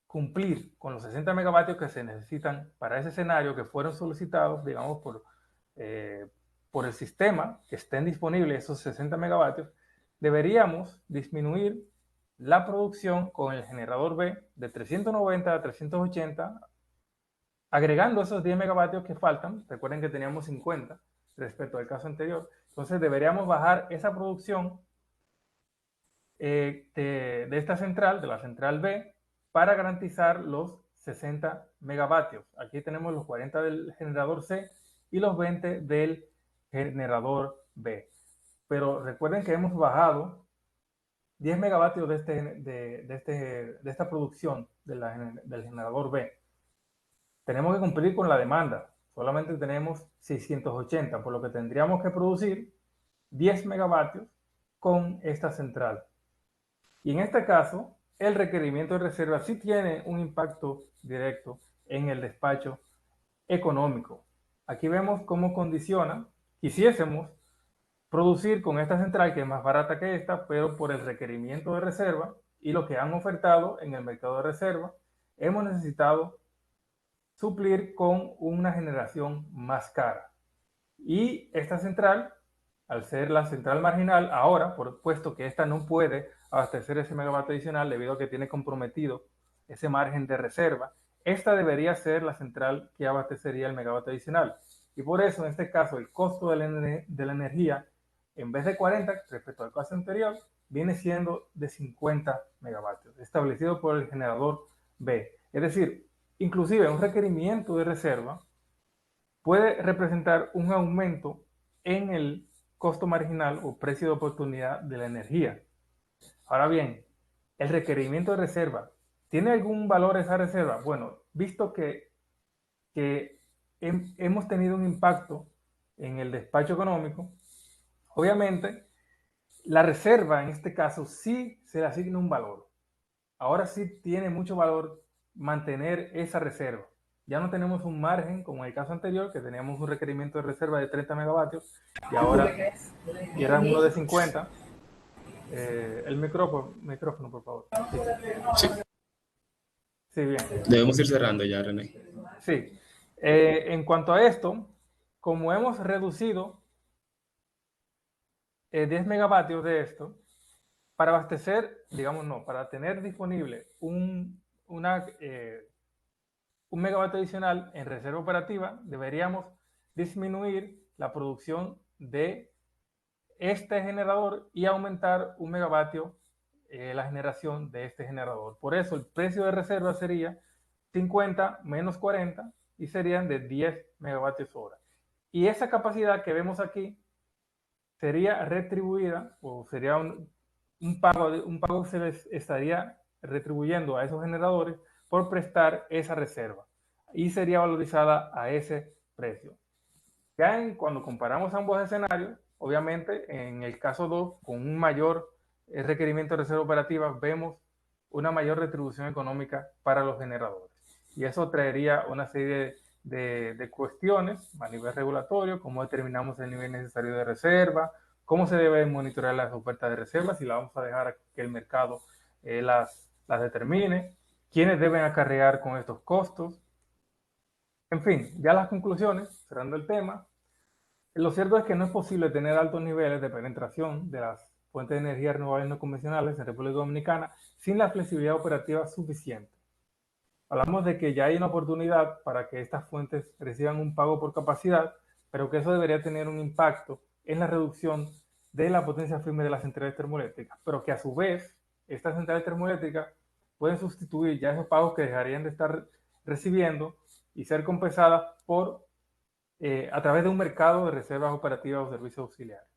cumplir con los 60 megavatios que se necesitan para ese escenario que fueron solicitados, digamos, por el sistema, que estén disponibles esos 60 megavatios, deberíamos disminuir la producción con el generador B de 390 a 380, agregando esos 10 megavatios que faltan. Recuerden que teníamos 50 respecto al caso anterior. Entonces deberíamos bajar esa producción de esta central, de la central B, para garantizar los 60 megavatios. Aquí tenemos los 40 del generador C y los 20 del generador B. Pero recuerden que hemos bajado 10 megavatios de esta producción del generador B. Tenemos que cumplir con la demanda. O solamente tenemos 680, por lo que tendríamos que producir 10 megavatios con esta central. Y en este caso, el requerimiento de reserva sí tiene un impacto directo en el despacho económico. Aquí vemos cómo condiciona. Quisiésemos producir con esta central, que es más barata que esta, pero por el requerimiento de reserva y lo que han ofertado en el mercado de reserva, hemos necesitado suplir con una generación más cara. Y esta central, al ser la central marginal, ahora, por puesto que esta no puede abastecer ese megavatio adicional debido a que tiene comprometido ese margen de reserva, esta debería ser la central que abastecería el megavatio adicional. Y por eso, en este caso, el costo de la energía, en vez de 40 respecto al caso anterior, viene siendo de 50 megavatios, establecido por el generador B. Es decir, inclusive un requerimiento de reserva puede representar un aumento en el costo marginal o precio de oportunidad de la energía. Ahora bien, el requerimiento de reserva, ¿tiene algún valor esa reserva? Bueno, visto que hemos tenido un impacto en el despacho económico, obviamente la reserva en este caso sí se le asigna un valor. Ahora sí tiene mucho valor mantener esa reserva. Ya no tenemos un margen, como en el caso anterior, que teníamos un requerimiento de reserva de 30 megavatios y ahora era uno de 50. El micrófono, por favor. Sí, Sí, bien. debemos ir cerrando ya, René. Sí. En cuanto a esto, como hemos reducido 10 megavatios de esto, para abastecer, digamos, no, para tener disponible un megavatio adicional en reserva operativa, deberíamos disminuir la producción de este generador y aumentar un megavatio la generación de este generador. Por eso el precio de reserva sería 50 menos 40 y serían de 10 megavatios hora. Y esa capacidad que vemos aquí sería retribuida o sería un pago que se les estaría retribuyendo a esos generadores por prestar esa reserva y sería valorizada a ese precio. Ya cuando comparamos ambos escenarios, obviamente en el caso 2, con un mayor requerimiento de reserva operativa, vemos una mayor retribución económica para los generadores. Y eso traería una serie de cuestiones a nivel regulatorio, cómo determinamos el nivel necesario de reserva, cómo se deben monitorear las ofertas de reserva, si la vamos a dejar a que el mercado las determine, quiénes deben acarrear con estos costos. En fin, ya las conclusiones, cerrando el tema, lo cierto es que no es posible tener altos niveles de penetración de las fuentes de energía renovables no convencionales en República Dominicana sin la flexibilidad operativa suficiente. Hablamos de que ya hay una oportunidad para que estas fuentes reciban un pago por capacidad, pero que eso debería tener un impacto en la reducción de la potencia firme de las centrales termoeléctricas, pero que a su vez estas centrales termoeléctricas pueden sustituir ya esos pagos que dejarían de estar recibiendo y ser compensadas por a través de un mercado de reservas operativas o servicios auxiliares.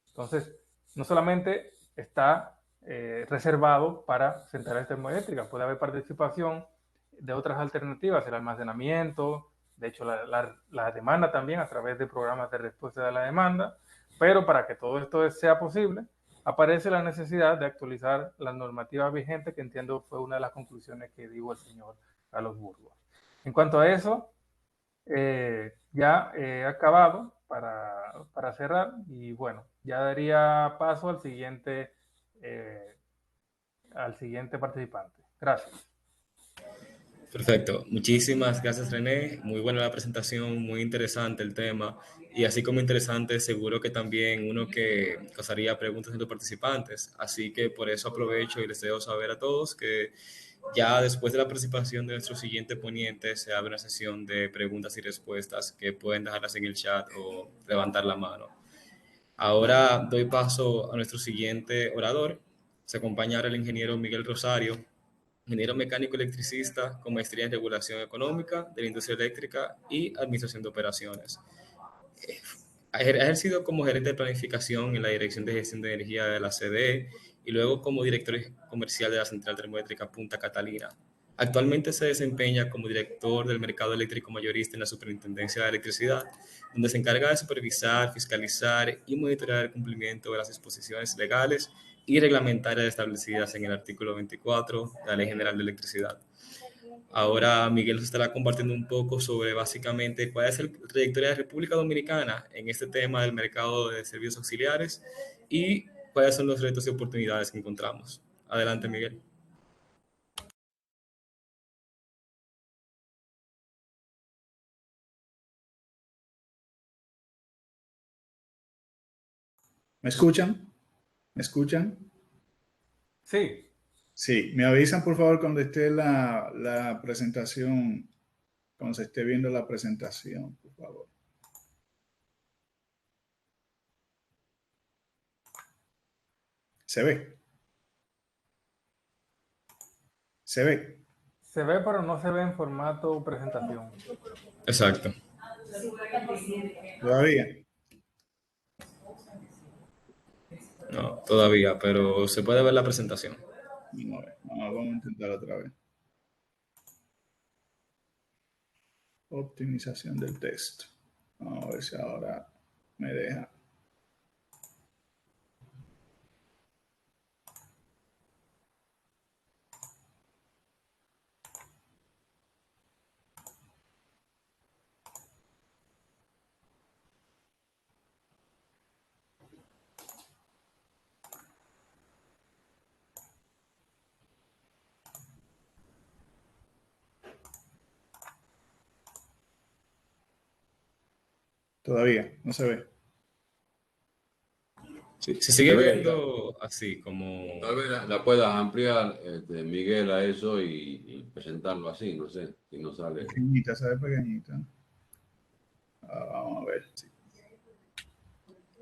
Entonces, no solamente está reservado para centrales termoeléctricas, puede haber participación de otras alternativas, el almacenamiento, de hecho la demanda también a través de programas de respuesta de la demanda, pero para que todo esto sea posible, aparece la necesidad de actualizar la normativa vigente, que entiendo fue una de las conclusiones que dijo el señor Carlos Burgos. En cuanto a eso, ya he acabado para cerrar y bueno, ya daría paso al siguiente participante. Gracias. Perfecto. Muchísimas gracias, René. Muy buena la presentación, muy interesante el tema. Y así como interesante, seguro que también uno que causaría preguntas en los participantes. Así que por eso aprovecho y les deseo saber a todos que ya después de la participación de nuestro siguiente poniente se abre una sesión de preguntas y respuestas que pueden dejarlas en el chat o levantar la mano. Ahora doy paso a nuestro siguiente orador. Se acompaña ahora el ingeniero Miguel Rosario, ingeniero mecánico electricista con maestría en regulación económica de la industria eléctrica y administración de operaciones. Ha ejercido como gerente de planificación en la Dirección de Gestión de Energía de la CDE y luego como director comercial de la Central Termoeléctrica Punta Catalina. Actualmente se desempeña como director del mercado eléctrico mayorista en la Superintendencia de Electricidad, donde se encarga de supervisar, fiscalizar y monitorear el cumplimiento de las disposiciones legales y reglamentarias establecidas en el artículo 24 de la Ley General de Electricidad. Ahora Miguel nos estará compartiendo un poco sobre básicamente cuál es la trayectoria de República Dominicana en este tema del mercado de servicios auxiliares y cuáles son los retos y oportunidades que encontramos. Adelante, Miguel. ¿Me escuchan? ¿Me escuchan? Sí, Sí, me avisan por favor cuando esté la presentación, cuando se esté viendo la presentación, por favor. ¿Se ve? ¿Se ve? se ve, pero no se ve en formato presentación. Exacto. ¿Todavía? No, todavía, pero se puede ver la presentación. Vamos a ver, vamos a intentar otra vez. Optimización del texto. Vamos a ver si ahora me deja. Todavía, no se ve. Sí, se sigue Se ve, viendo así, como... tal vez la puedas ampliar, Miguel, a eso y presentarlo así, no sé, si no sale. Pequeñita, se ve pequeñita. Vamos a ver.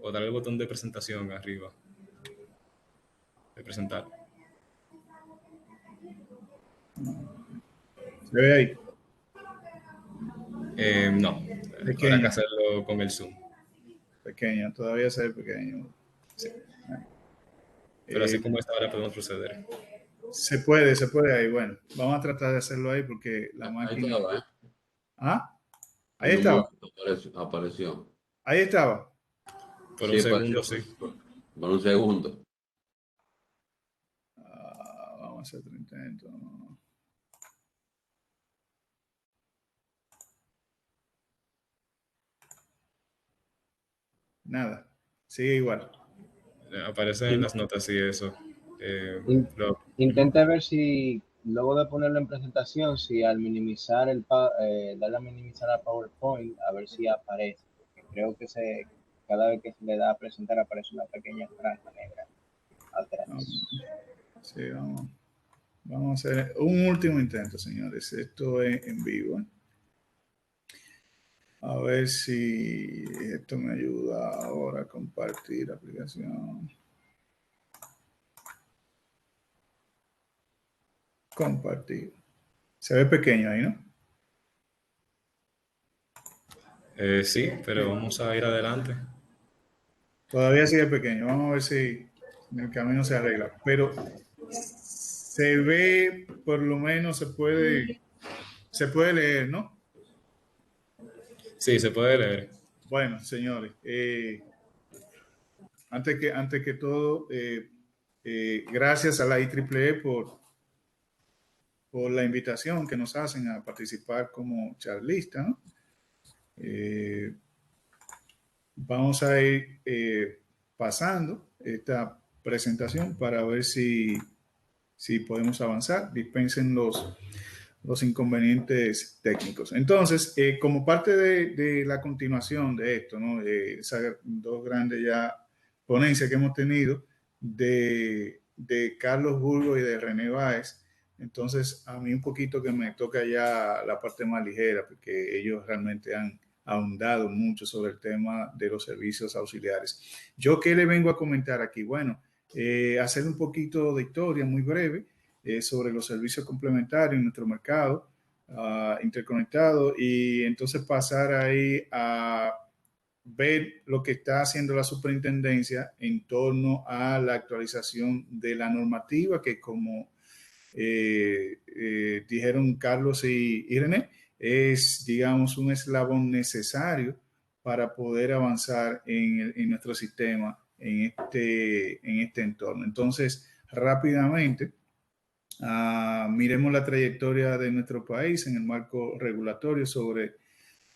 O dar el botón de presentación arriba. De presentar. ¿Se ve ahí? No, Pequeño. habrá que hacerlo con el zoom. Pequeño, todavía se ve pequeño. Sí. Pero así como esta ahora podemos proceder. Se puede ahí. Bueno, vamos a tratar de hacerlo ahí porque la Ahí máquina... estaba, ¿eh? ¿Ah? Ahí En un estaba. momento apareció. Ahí estaba. Por un Sí, segundo, apareció sí. por un segundo. Vamos a hacer otro intento. Nada. Sigue igual. Aparece en las notas y eso. Intenta ver si luego de ponerlo en presentación, si al minimizar darle a minimizar a PowerPoint, a ver si aparece. Porque creo que cada vez que se le da a presentar aparece una pequeña franja negra atrás. Sí, vamos a hacer un último intento, señores. Esto es en vivo. A ver si esto me ayuda ahora a compartir la aplicación. Compartir. Se ve pequeño ahí, ¿no? Sí, pero vamos a ir adelante. Todavía sigue pequeño. Vamos a ver si en el camino se arregla. Pero se se por lo menos se puede leer, ¿no? Sí, se puede leer. Bueno, señores, antes que todo, gracias a la IEEE por la invitación que nos hacen a participar como charlista, ¿no? Vamos a ir pasando esta presentación para ver si podemos avanzar. Dispensen los inconvenientes técnicos. Entonces, como parte de la continuación de esto, ¿no? Esas dos grandes ya ponencias que hemos tenido de Carlos Burgo y de René Báez, entonces a mí un poquito que me toca ya la parte más ligera, porque ellos realmente han ahondado mucho sobre el tema de los servicios auxiliares. ¿Yo qué le vengo a comentar aquí? Bueno, hacer un poquito de historia muy breve sobre los servicios complementarios en nuestro mercado interconectado y entonces pasar ahí a ver lo que está haciendo la superintendencia en torno a la actualización de la normativa que como dijeron Carlos y René, es, digamos, un eslabón necesario para poder avanzar en nuestro sistema, en este entorno. Entonces, rápidamente, miremos la trayectoria de nuestro país en el marco regulatorio sobre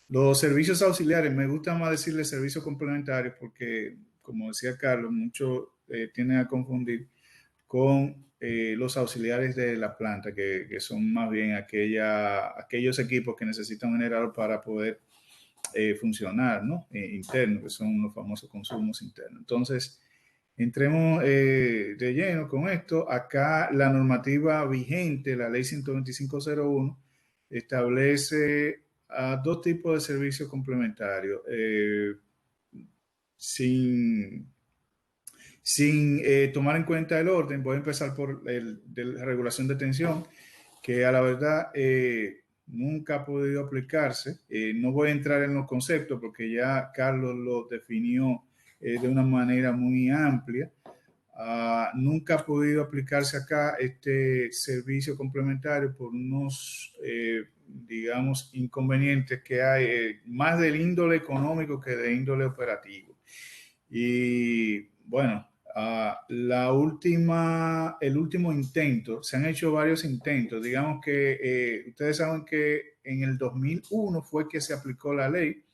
los servicios auxiliares. Me gusta más decirle servicios complementarios porque, como decía Carlos, muchos tienden a confundir con los auxiliares de la planta, que son más bien aquellos equipos que necesitan un generador para poder funcionar, ¿no? Interno, que son los famosos consumos internos. Entonces, entremos de lleno con esto. Acá la normativa vigente, la ley 125.01, establece dos tipos de servicios complementarios. Sin tomar en cuenta el orden, voy a empezar por de la regulación de tensión, que a la verdad nunca ha podido aplicarse. No voy a entrar en los conceptos porque ya Carlos lo definió de una manera muy amplia. Nunca ha podido aplicarse acá este servicio complementario por unos, digamos, inconvenientes que hay, más del índole económico que de índole operativo. Y bueno, el último intento, se han hecho varios intentos, digamos que ustedes saben que en el 2001 fue que se aplicó la ley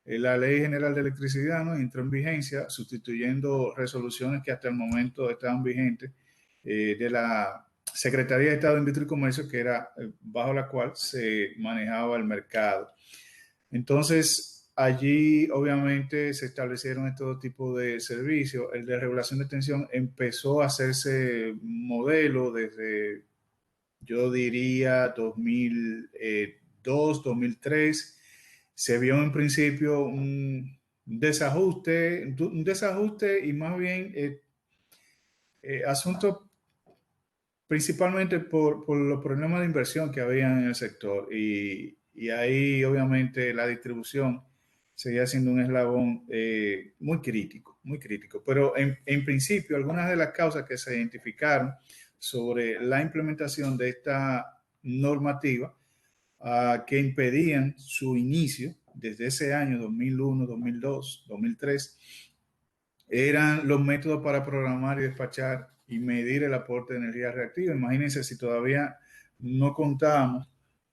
general de electricidad, ¿no? Entró en vigencia sustituyendo resoluciones que hasta el momento estaban vigentes de la Secretaría de Estado de Industria y Comercio, que era bajo la cual se manejaba el mercado. Entonces, allí obviamente se establecieron estos tipos de servicios. El de regulación de tensión empezó a hacerse modelo desde, yo diría, 2002, 2003. Se vio en principio un desajuste y más bien asuntos principalmente por los problemas de inversión que había en el sector y ahí obviamente la distribución seguía siendo un eslabón muy crítico, muy crítico. Pero en principio algunas de las causas que se identificaron sobre la implementación de esta normativa que impedían su inicio desde ese año 2001, 2002, 2003, eran los métodos para programar y despachar y medir el aporte de energía reactiva. Imagínense si todavía no contábamos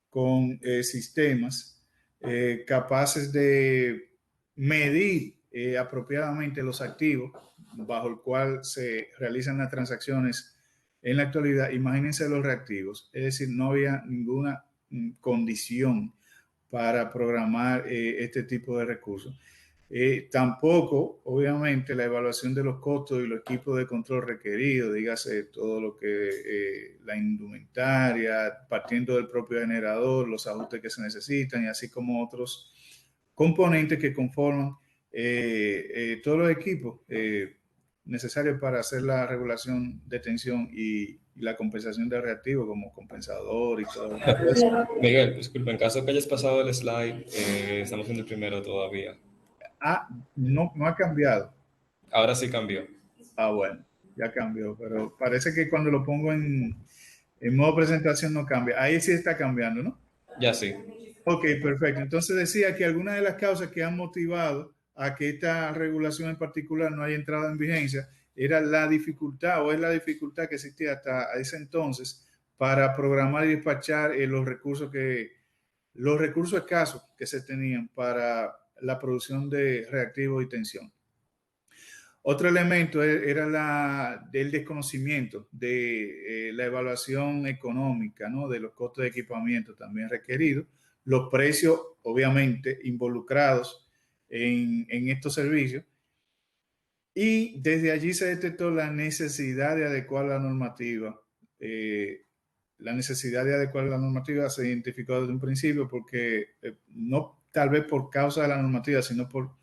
con sistemas capaces de medir apropiadamente los activos bajo el cual se realizan las transacciones en la actualidad. Imagínense los reactivos, es decir, no había ninguna condición para programar este tipo de recursos. Tampoco, obviamente, la evaluación de los costos y los equipos de control requeridos, dígase todo lo que la indumentaria, partiendo del propio generador, los ajustes que se necesitan y así como otros componentes que conforman todos los equipos necesarios para hacer la regulación de tensión y la compensación de reactivos como compensador y todo eso. Miguel, disculpa, en caso que hayas pasado el slide, estamos en el primero todavía. No ha cambiado. Ahora sí cambió. Bueno, ya cambió, pero parece que cuando lo pongo en modo presentación no cambia. Ahí sí está cambiando, ¿no? Ya sí. Ok, perfecto. Entonces decía que algunas de las causas que han motivado a que esta regulación en particular no haya entrado en vigencia era la dificultad o es la dificultad que existía hasta ese entonces para programar y despachar los recursos escasos que se tenían para la producción de reactivos y tensión. Otro elemento era el desconocimiento de la evaluación económica, ¿no? De los costos de equipamiento también requeridos, los precios obviamente involucrados en estos servicios y desde allí se detectó la necesidad de adecuar la normativa. La necesidad de adecuar la normativa se identificó desde un principio porque no tal vez por causa de la normativa, sino por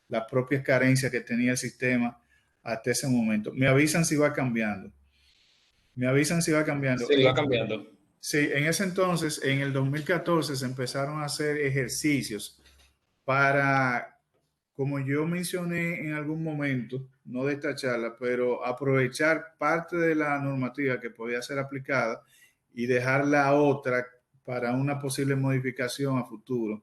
las propias carencias que tenía el sistema hasta ese momento. Me avisan si va cambiando. Me avisan si va cambiando. Sí, va cambiando. Sí, en ese entonces, en el 2014, se empezaron a hacer ejercicios para, como yo mencioné en algún momento, no de esta charla, pero aprovechar parte de la normativa que podía ser aplicada y dejar la otra para una posible modificación a futuro.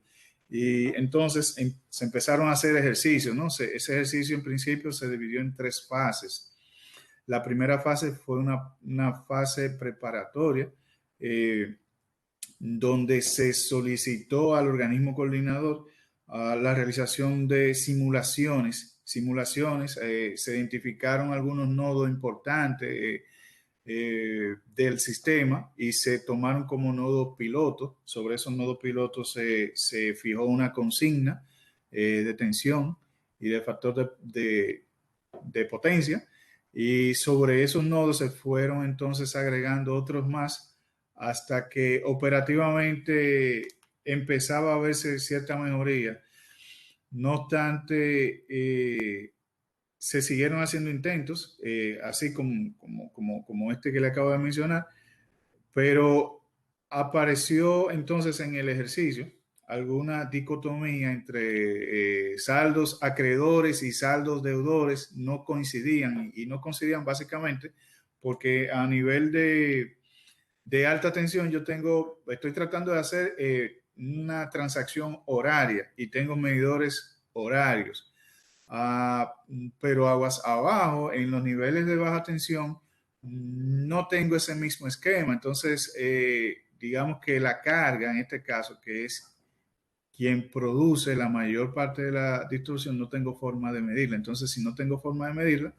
Y entonces se empezaron a hacer ejercicios, ¿no? Ese ejercicio en principio se dividió en 3 fases. La primera fase fue una fase preparatoria, donde se solicitó al organismo coordinador la realización de simulaciones. Se identificaron algunos nodos importantes del sistema y se tomaron como nodos pilotos. Sobre esos nodos pilotos se fijó una consigna de tensión y de factor de potencia, y sobre esos nodos se fueron entonces agregando otros más hasta que operativamente empezaba a verse cierta mejoría. No obstante, se siguieron haciendo intentos, así como este que le acabo de mencionar, pero apareció entonces en el ejercicio alguna dicotomía entre saldos acreedores y saldos deudores. No coincidían, y no coincidían básicamente porque a nivel de alta tensión estoy tratando de hacer una transacción horaria y tengo medidores horarios. Pero aguas abajo, en los niveles de baja tensión, no tengo ese mismo esquema. Entonces, digamos que la carga, en este caso, que es quien produce la mayor parte de la distribución, no tengo forma de medirla. Entonces, si no tengo forma de medirla,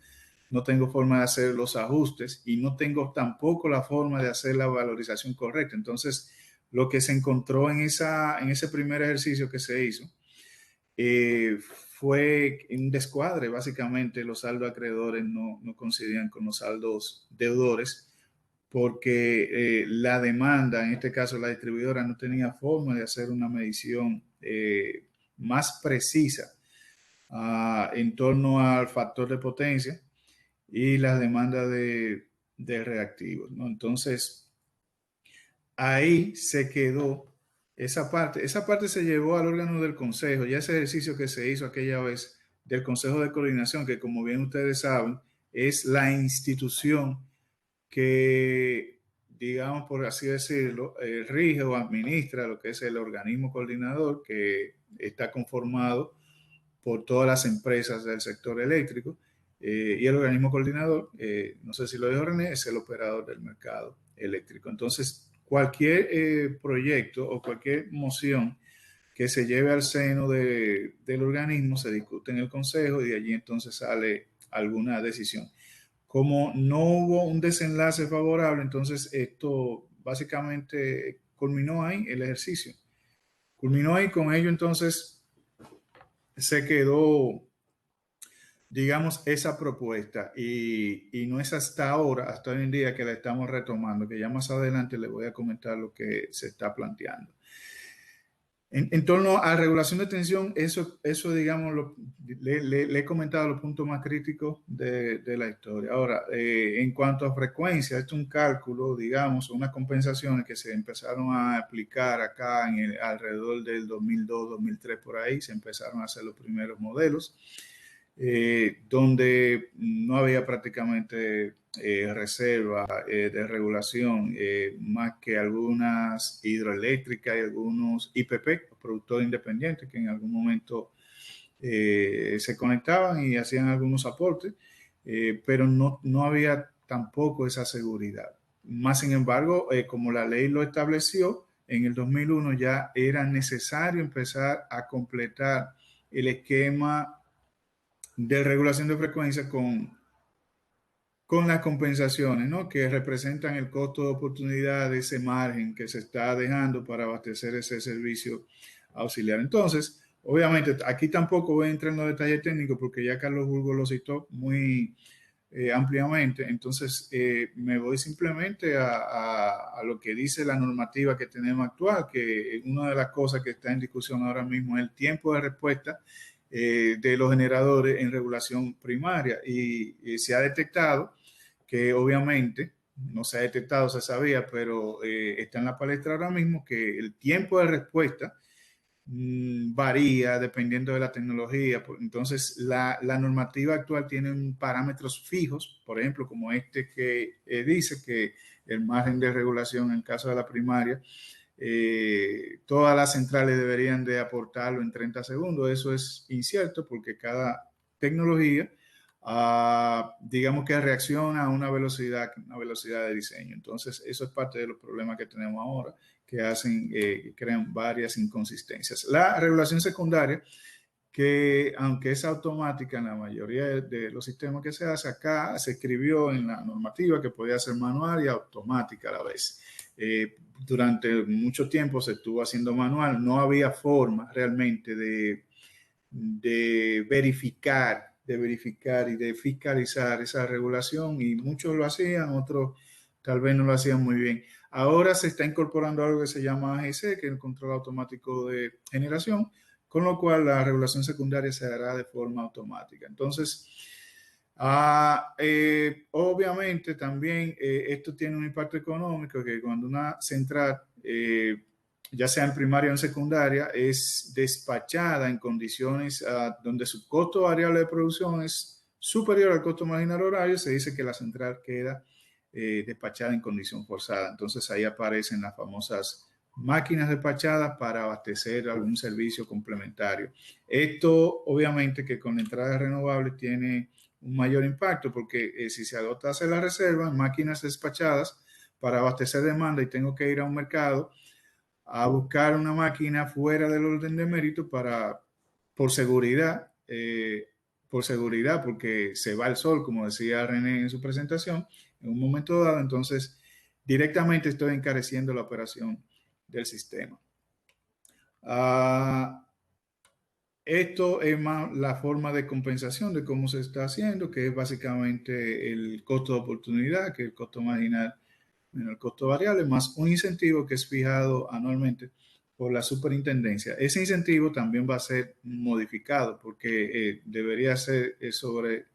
no tengo forma de hacer los ajustes y no tengo tampoco la forma de hacer la valorización correcta. Entonces, lo que se encontró en ese primer ejercicio que se hizo, fue un descuadre. Básicamente los saldos acreedores no coincidían con los saldos deudores, porque la demanda, en este caso la distribuidora, no tenía forma de hacer una medición más precisa en torno al factor de potencia y la demanda de reactivos, ¿no? Entonces, ahí se quedó esa parte. Esa parte se llevó al órgano del consejo. Ya ese ejercicio que se hizo aquella vez del Consejo de Coordinación, que como bien ustedes saben, es la institución que, digamos, por así decirlo, rige o administra lo que es el organismo coordinador, que está conformado por todas las empresas del sector eléctrico. Y el organismo coordinador, no sé si lo dijo René, es el operador del mercado eléctrico. Entonces, cualquier proyecto o cualquier moción que se lleve al seno del organismo se discute en el consejo y de allí entonces sale alguna decisión. Como no hubo un desenlace favorable, entonces esto básicamente culminó ahí el ejercicio. Culminó ahí, con ello entonces se quedó, digamos, esa propuesta, y no es hasta ahora, hasta hoy en día, que la estamos retomando, que ya más adelante les voy a comentar lo que se está planteando. En torno a regulación de tensión, eso digamos, le he comentado los puntos más críticos de la historia. Ahora, en cuanto a frecuencia, esto es un cálculo, digamos, unas compensaciones que se empezaron a aplicar acá alrededor del 2002, 2003, por ahí, se empezaron a hacer los primeros modelos, donde no había prácticamente reserva de regulación, más que algunas hidroeléctricas y algunos IPP, productores independientes, que en algún momento se conectaban y hacían algunos aportes, pero no había tampoco esa seguridad. Más sin embargo, como la ley lo estableció, en el 2001 ya era necesario empezar a completar el esquema de regulación de frecuencia con las compensaciones, ¿no?, que representan el costo de oportunidad de ese margen que se está dejando para abastecer ese servicio auxiliar. Entonces, obviamente, aquí tampoco voy a entrar en los detalles técnicos porque ya Carlos Burgos lo citó muy ampliamente. Entonces, me voy simplemente a lo que dice la normativa que tenemos actual, que una de las cosas que está en discusión ahora mismo es el tiempo de respuesta de los generadores en regulación primaria, y se ha detectado que, obviamente, no se ha detectado, se sabía, pero está en la palestra ahora mismo, que el tiempo de respuesta varía dependiendo de la tecnología. Entonces, la normativa actual tiene parámetros fijos, por ejemplo, como este que dice que el margen de regulación en caso de la primaria, todas las centrales deberían de aportarlo en 30 segundos. Eso es incierto porque cada tecnología, digamos que reacciona a una velocidad de diseño. Entonces, eso es parte de los problemas que tenemos ahora, que crean varias inconsistencias. La regulación secundaria, que aunque es automática en la mayoría de los sistemas que se hace, acá se escribió en la normativa que podía ser manual y automática a la vez. Durante mucho tiempo se estuvo haciendo manual, no había forma realmente de verificar y de fiscalizar esa regulación, y muchos lo hacían, otros tal vez no lo hacían muy bien. Ahora se está incorporando algo que se llama AGC, que es el control automático de generación, con lo cual la regulación secundaria se hará de forma automática. Entonces, obviamente también esto tiene un impacto económico, que cuando una central, ya sea en primaria o en secundaria, es despachada en condiciones donde su costo variable de producción es superior al costo marginal horario, se dice que la central queda despachada en condición forzada. Entonces ahí aparecen las famosas máquinas despachadas para abastecer algún servicio complementario. Esto obviamente que con la entrada de renovables tiene un mayor impacto, porque si se adoptase la reserva en máquinas despachadas para abastecer demanda y tengo que ir a un mercado a buscar una máquina fuera del orden de mérito por seguridad, porque se va el sol, como decía René en su presentación, en un momento dado, entonces directamente estoy encareciendo la operación del sistema. Esto es más la forma de compensación de cómo se está haciendo, que es básicamente el costo de oportunidad, que es el costo marginal menos el costo variable, más un incentivo que es fijado anualmente por la superintendencia. Ese incentivo también va a ser modificado porque debería ser sobre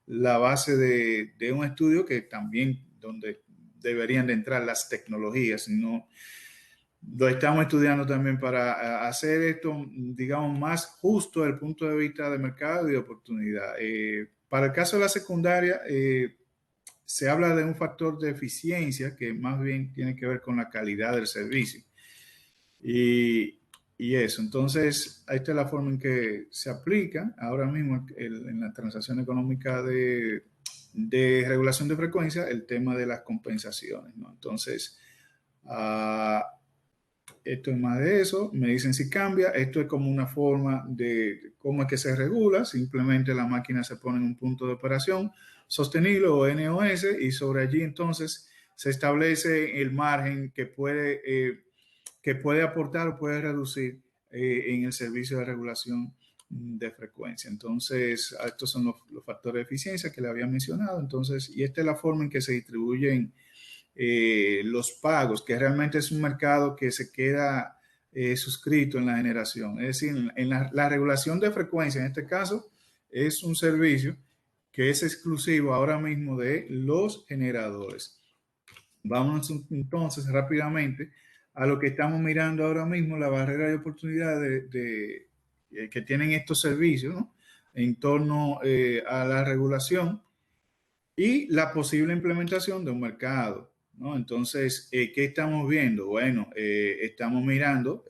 la base de un estudio que también donde deberían de entrar las tecnologías, no lo estamos estudiando también para hacer esto, digamos, más justo desde el punto de vista de mercado y de oportunidad. Para el caso de la secundaria, se habla de un factor de eficiencia que más bien tiene que ver con la calidad del servicio. Y eso, entonces, esta es la forma en que se aplica ahora mismo en la transacción económica de regulación de frecuencia el tema de las compensaciones, ¿no? Entonces, esto es más de eso, me dicen si cambia, esto es como una forma de cómo es que se regula, simplemente la máquina se pone en un punto de operación sostenible o NOS y sobre allí entonces se establece el margen que puede aportar o puede reducir en el servicio de regulación de frecuencia. Entonces, estos son los factores de eficiencia que le había mencionado. Entonces, y esta es la forma en que se distribuyen los pagos, que realmente es un mercado que se queda suscrito en la generación. Es decir, en la regulación de frecuencia, en este caso, es un servicio que es exclusivo ahora mismo de los generadores. Vamos entonces rápidamente a lo que estamos mirando ahora mismo, la barrera de oportunidad que tienen estos servicios, ¿no? En torno a la regulación y la posible implementación de un mercado, ¿no? Entonces, ¿qué estamos viendo? Bueno, estamos mirando,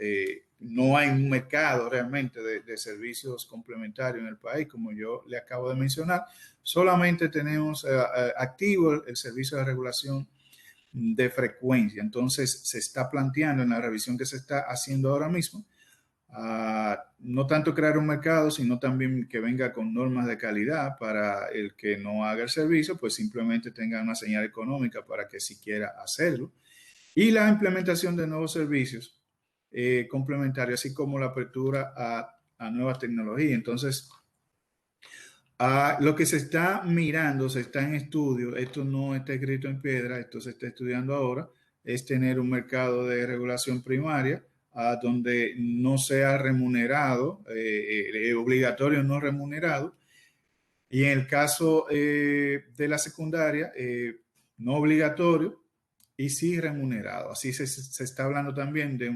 no hay un mercado realmente de servicios complementarios en el país, como yo le acabo de mencionar, solamente tenemos activo el servicio de regulación de frecuencia. Entonces, se está planteando en la revisión que se está haciendo ahora mismo, no tanto crear un mercado, sino también que venga con normas de calidad para el que no haga el servicio, pues simplemente tenga una señal económica para que si quiera hacerlo. Y la implementación de nuevos servicios complementarios, así como la apertura a nuevas tecnologías. Entonces, lo que se está mirando, se está en estudio, esto no está escrito en piedra, esto se está estudiando ahora, es tener un mercado de regulación primaria donde no sea remunerado, obligatorio no remunerado, y en el caso de la secundaria, no obligatorio y sí remunerado. Así se está hablando también de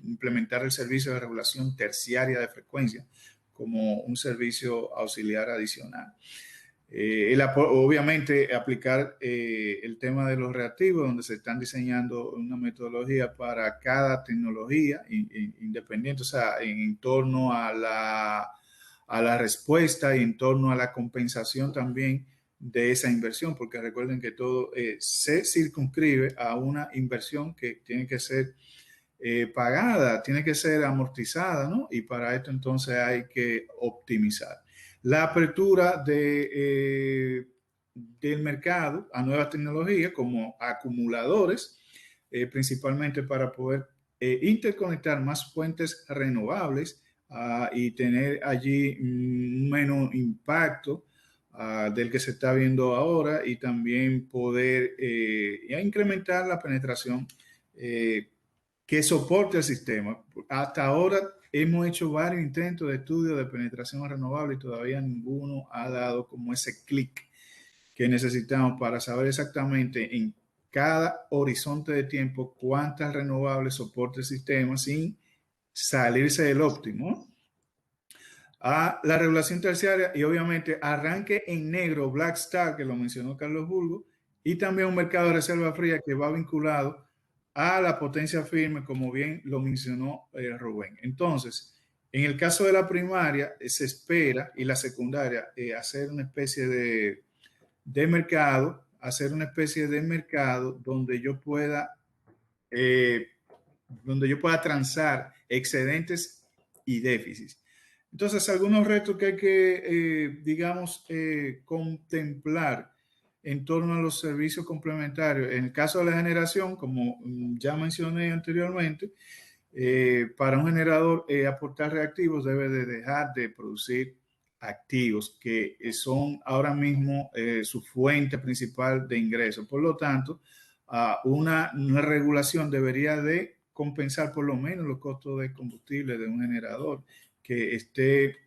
implementar el servicio de regulación terciaria de frecuencia como un servicio auxiliar adicional. Obviamente aplicar el tema de los reactivos, donde se están diseñando una metodología para cada tecnología independiente, o sea, en torno a la respuesta y en torno a la compensación también de esa inversión, porque recuerden que todo se circunscribe a una inversión que tiene que ser pagada, tiene que ser amortizada, ¿no? Y para esto entonces hay que optimizar. La apertura del mercado a nuevas tecnologías como acumuladores, principalmente para poder interconectar más fuentes renovables y tener allí un menor impacto del que se está viendo ahora, y también poder incrementar la penetración que soporte el sistema. Hasta ahora hemos hecho varios intentos de estudio de penetración renovable y todavía ninguno ha dado como ese clic que necesitamos para saber exactamente en cada horizonte de tiempo cuántas renovables soporta el sistema sin salirse del óptimo. A la regulación terciaria y obviamente arranque en negro, Black Star, que lo mencionó Carlos Bulgo, y también un mercado de reserva fría que va vinculado a la potencia firme, como bien lo mencionó Rubén. Entonces, en el caso de la primaria, se espera, y la secundaria, hacer una especie de mercado, donde yo pueda transar excedentes y déficits. Entonces, algunos retos que hay que, contemplar en torno a los servicios complementarios. En el caso de la generación, como ya mencioné anteriormente, para un generador aportar reactivos debe de dejar de producir activos que son ahora mismo su fuente principal de ingresos. Por lo tanto, una regulación debería de compensar por lo menos los costos de combustible de un generador que esté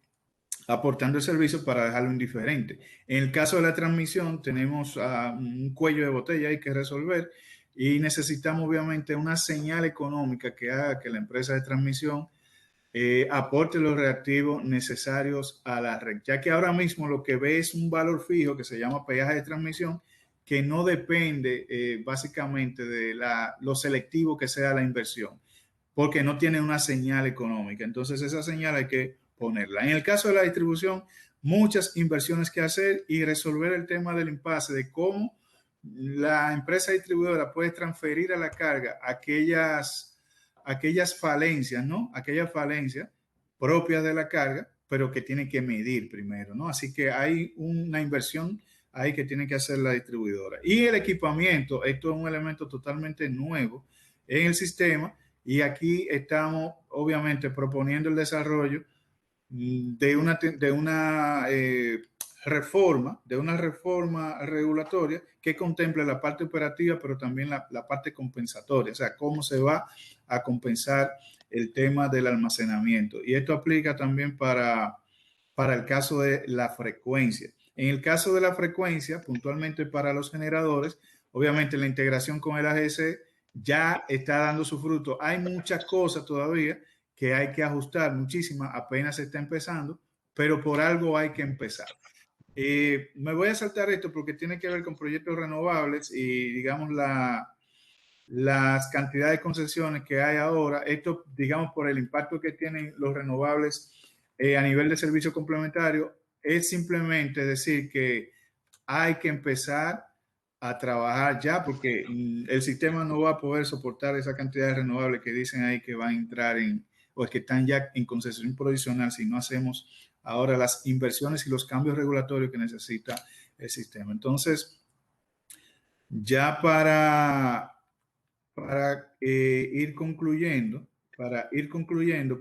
aportando el servicio para dejarlo indiferente. En el caso de la transmisión, tenemos un cuello de botella hay que resolver y necesitamos obviamente una señal económica que haga que la empresa de transmisión aporte los reactivos necesarios a la red, ya que ahora mismo lo que ve es un valor fijo que se llama peaje de transmisión, que no depende básicamente de lo selectivo que sea la inversión, porque no tiene una señal económica. Entonces esa señal hay que ponerla. En el caso de la distribución, muchas inversiones que hacer y resolver el tema del impasse de cómo la empresa distribuidora puede transferir a la carga aquellas falencias, ¿no? Aquellas falencias propias de la carga, pero que tiene que medir primero, ¿no? Así que hay una inversión ahí que tiene que hacer la distribuidora. Y el equipamiento, esto es un elemento totalmente nuevo en el sistema, y aquí estamos obviamente proponiendo el desarrollo de una reforma regulatoria que contemple la parte operativa, pero también la parte compensatoria, o sea, cómo se va a compensar el tema del almacenamiento. Y esto aplica también para el caso de la frecuencia. En el caso de la frecuencia, puntualmente para los generadores, obviamente la integración con el AGS ya está dando su fruto. Hay muchas cosas todavía que hay que ajustar, muchísimas, apenas se está empezando, pero por algo hay que empezar. Me voy a saltar esto porque tiene que ver con proyectos renovables y, digamos, las cantidades de concesiones que hay ahora. Esto, digamos, por el impacto que tienen los renovables a nivel de servicio complementario, es simplemente decir que hay que empezar a trabajar ya, porque el sistema no va a poder soportar esa cantidad de renovables que dicen ahí que van a entrar o que están ya en concesión provisional si no hacemos ahora las inversiones y los cambios regulatorios que necesita el sistema. Entonces, ya para ir concluyendo,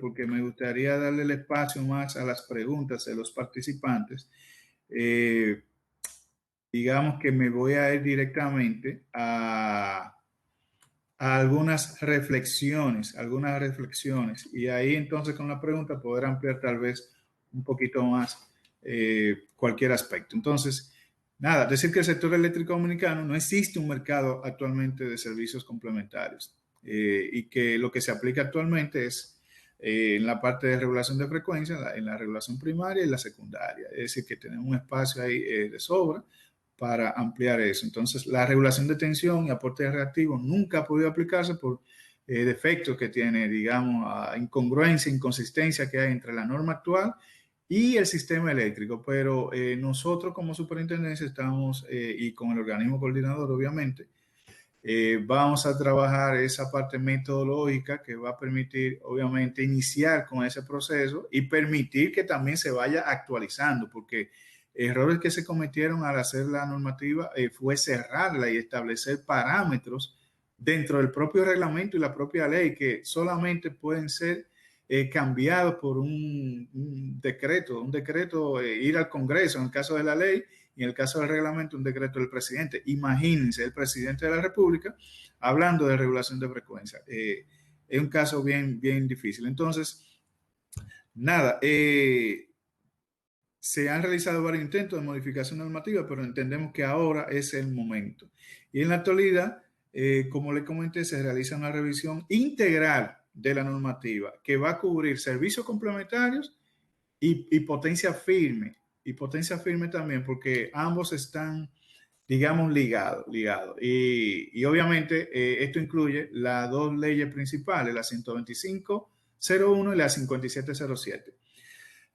porque me gustaría darle el espacio más a las preguntas de los participantes, digamos que me voy a ir directamente a algunas reflexiones, y ahí entonces con la pregunta poder ampliar tal vez un poquito más cualquier aspecto. Entonces, nada, decir que el sector eléctrico dominicano no existe un mercado actualmente de servicios complementarios y que lo que se aplica actualmente es en la parte de regulación de frecuencia, en la regulación primaria y la secundaria. Es decir, que tenemos un espacio ahí de sobra para ampliar eso. Entonces, la regulación de tensión y aporte reactivo nunca ha podido aplicarse por defectos que tiene, digamos, incongruencia, inconsistencia que hay entre la norma actual y el sistema eléctrico, pero nosotros como superintendencia estamos, y con el organismo coordinador obviamente, vamos a trabajar esa parte metodológica que va a permitir obviamente iniciar con ese proceso y permitir que también se vaya actualizando, porque errores que se cometieron al hacer la normativa fue cerrarla y establecer parámetros dentro del propio reglamento y la propia ley que solamente pueden ser cambiados por un decreto, ir al Congreso en el caso de la ley y en el caso del reglamento un decreto del presidente. Imagínense el presidente de la República hablando de regulación de frecuencia. Es un caso bien, bien difícil. Entonces, nada, se han realizado varios intentos de modificación normativa, pero entendemos que ahora es el momento. Y en la actualidad, como le comenté, se realiza una revisión integral de la normativa que va a cubrir servicios complementarios y potencia firme. Y potencia firme también, porque ambos están, digamos, ligados. Y obviamente esto incluye las dos leyes principales, la 125.01 y la 5707.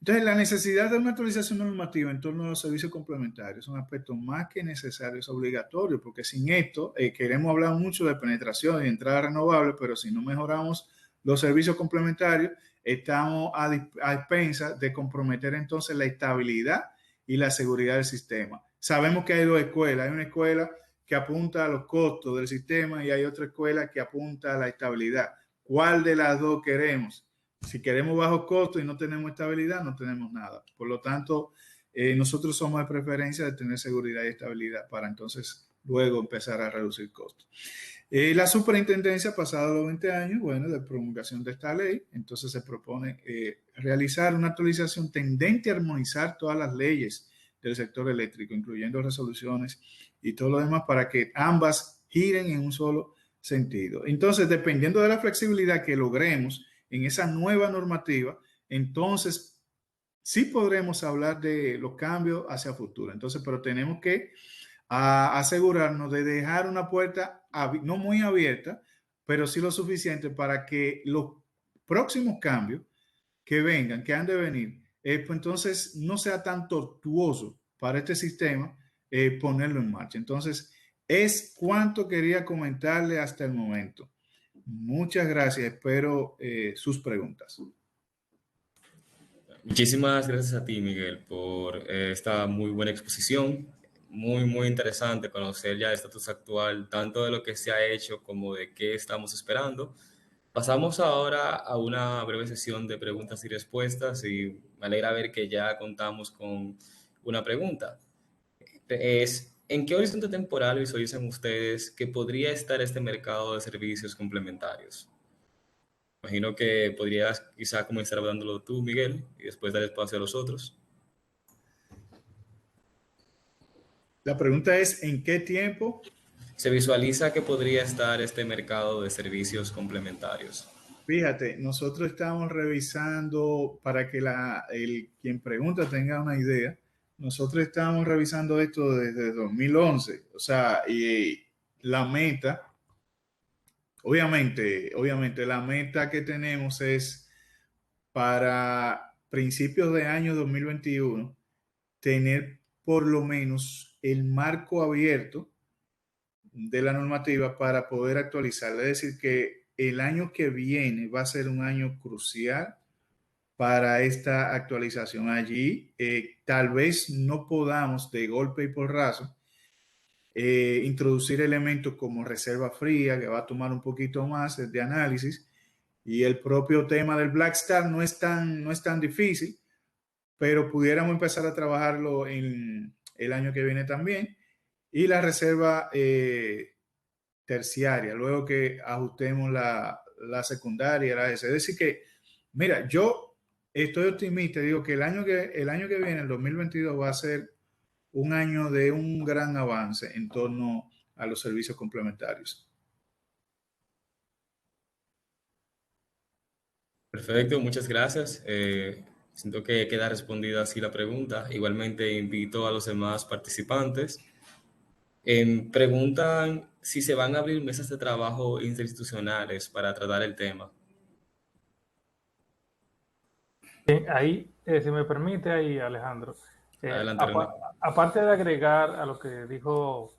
Entonces, la necesidad de una actualización normativa en torno a los servicios complementarios es un aspecto más que necesario, es obligatorio, porque sin esto queremos hablar mucho de penetración y entrada renovable, pero si no mejoramos los servicios complementarios, estamos a expensas de comprometer entonces la estabilidad y la seguridad del sistema. Sabemos que hay dos escuelas, hay una escuela que apunta a los costos del sistema y hay otra escuela que apunta a la estabilidad. ¿Cuál de las dos queremos? Si queremos bajos costos y no tenemos estabilidad, no tenemos nada. Por lo tanto, nosotros somos de preferencia de tener seguridad y estabilidad para entonces luego empezar a reducir costos. La superintendencia, pasado los 20 años, bueno, de promulgación de esta ley, entonces se propone realizar una actualización tendente a armonizar todas las leyes del sector eléctrico, incluyendo resoluciones y todo lo demás, para que ambas giren en un solo sentido. Entonces, dependiendo de la flexibilidad que logremos en esa nueva normativa, entonces sí podremos hablar de los cambios hacia futuro. Entonces, pero tenemos que asegurarnos de dejar una puerta no muy abierta, pero sí lo suficiente para que los próximos cambios que vengan, que han de venir, pues entonces no sea tan tortuoso para este sistema ponerlo en marcha. Entonces, es cuanto quería comentarle hasta el momento. Muchas gracias. Espero sus preguntas. Muchísimas gracias a ti, Miguel, por esta muy buena exposición. Muy, muy interesante conocer ya el estatus actual, tanto de lo que se ha hecho como de qué estamos esperando. Pasamos ahora a una breve sesión de preguntas y respuestas y me alegra ver que ya contamos con una pregunta. ¿En qué horizonte temporal visualizan ustedes que podría estar este mercado de servicios complementarios? Imagino que podrías quizá comenzar hablándolo tú, Miguel, y después dar espacio a los otros. La pregunta es, ¿en qué tiempo se visualiza que podría estar este mercado de servicios complementarios? Fíjate, nosotros estamos revisando, para que quien pregunta tenga una idea, nosotros estamos revisando esto desde 2011, o sea, y la meta, obviamente la meta que tenemos es para principios de año 2021 tener por lo menos el marco abierto de la normativa para poder actualizarla. Es decir, que el año que viene va a ser un año crucial para esta actualización. Allí tal vez no podamos de golpe y porrazo introducir elementos como reserva fría, que va a tomar un poquito más de análisis, y el propio tema del Black Start no es tan difícil, pero pudiéramos empezar a trabajarlo en el año que viene también. Y la reserva terciaria, luego que ajustemos la secundaria, es decir que, mira, yo estoy optimista, digo que el año que viene, el 2022, va a ser un año de un gran avance en torno a los servicios complementarios. Perfecto, muchas gracias. Siento que queda respondida así la pregunta. Igualmente invito a los demás participantes. Preguntan si se van a abrir mesas de trabajo interinstitucionales para tratar el tema. Bien, ahí, si me permite, ahí, Alejandro, Adelante, René. aparte de agregar a lo que dijo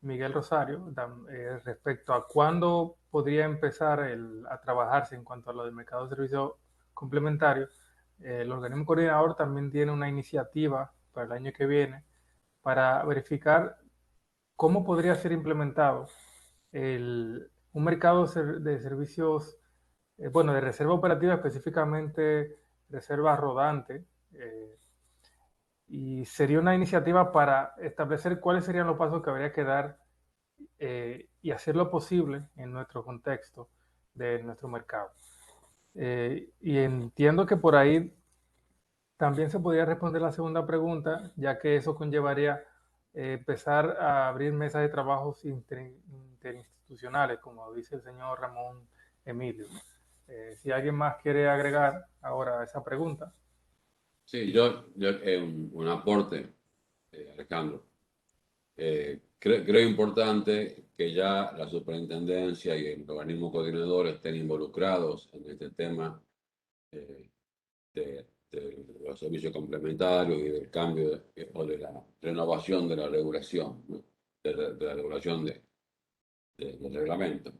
Miguel Rosario respecto a cuándo podría empezar a trabajarse en cuanto a lo del mercado de servicios complementarios, el organismo coordinador también tiene una iniciativa para el año que viene para verificar cómo podría ser implementado un mercado de servicios, bueno, de reserva operativa, específicamente reserva rodante, y sería una iniciativa para establecer cuáles serían los pasos que habría que dar y hacer lo posible en nuestro contexto de nuestro mercado. Y entiendo que por ahí también se podría responder la segunda pregunta, ya que eso conllevaría empezar a abrir mesas de trabajos interinstitucionales, como dice el señor Ramón Emilio. Si alguien más quiere agregar ahora esa pregunta. Sí, yo un aporte, Alejandro. Creo importante que ya la superintendencia y el organismo coordinador estén involucrados en este tema eh, de los servicios complementarios y del cambio o de la renovación de la regulación, ¿no? De la regulación del reglamento.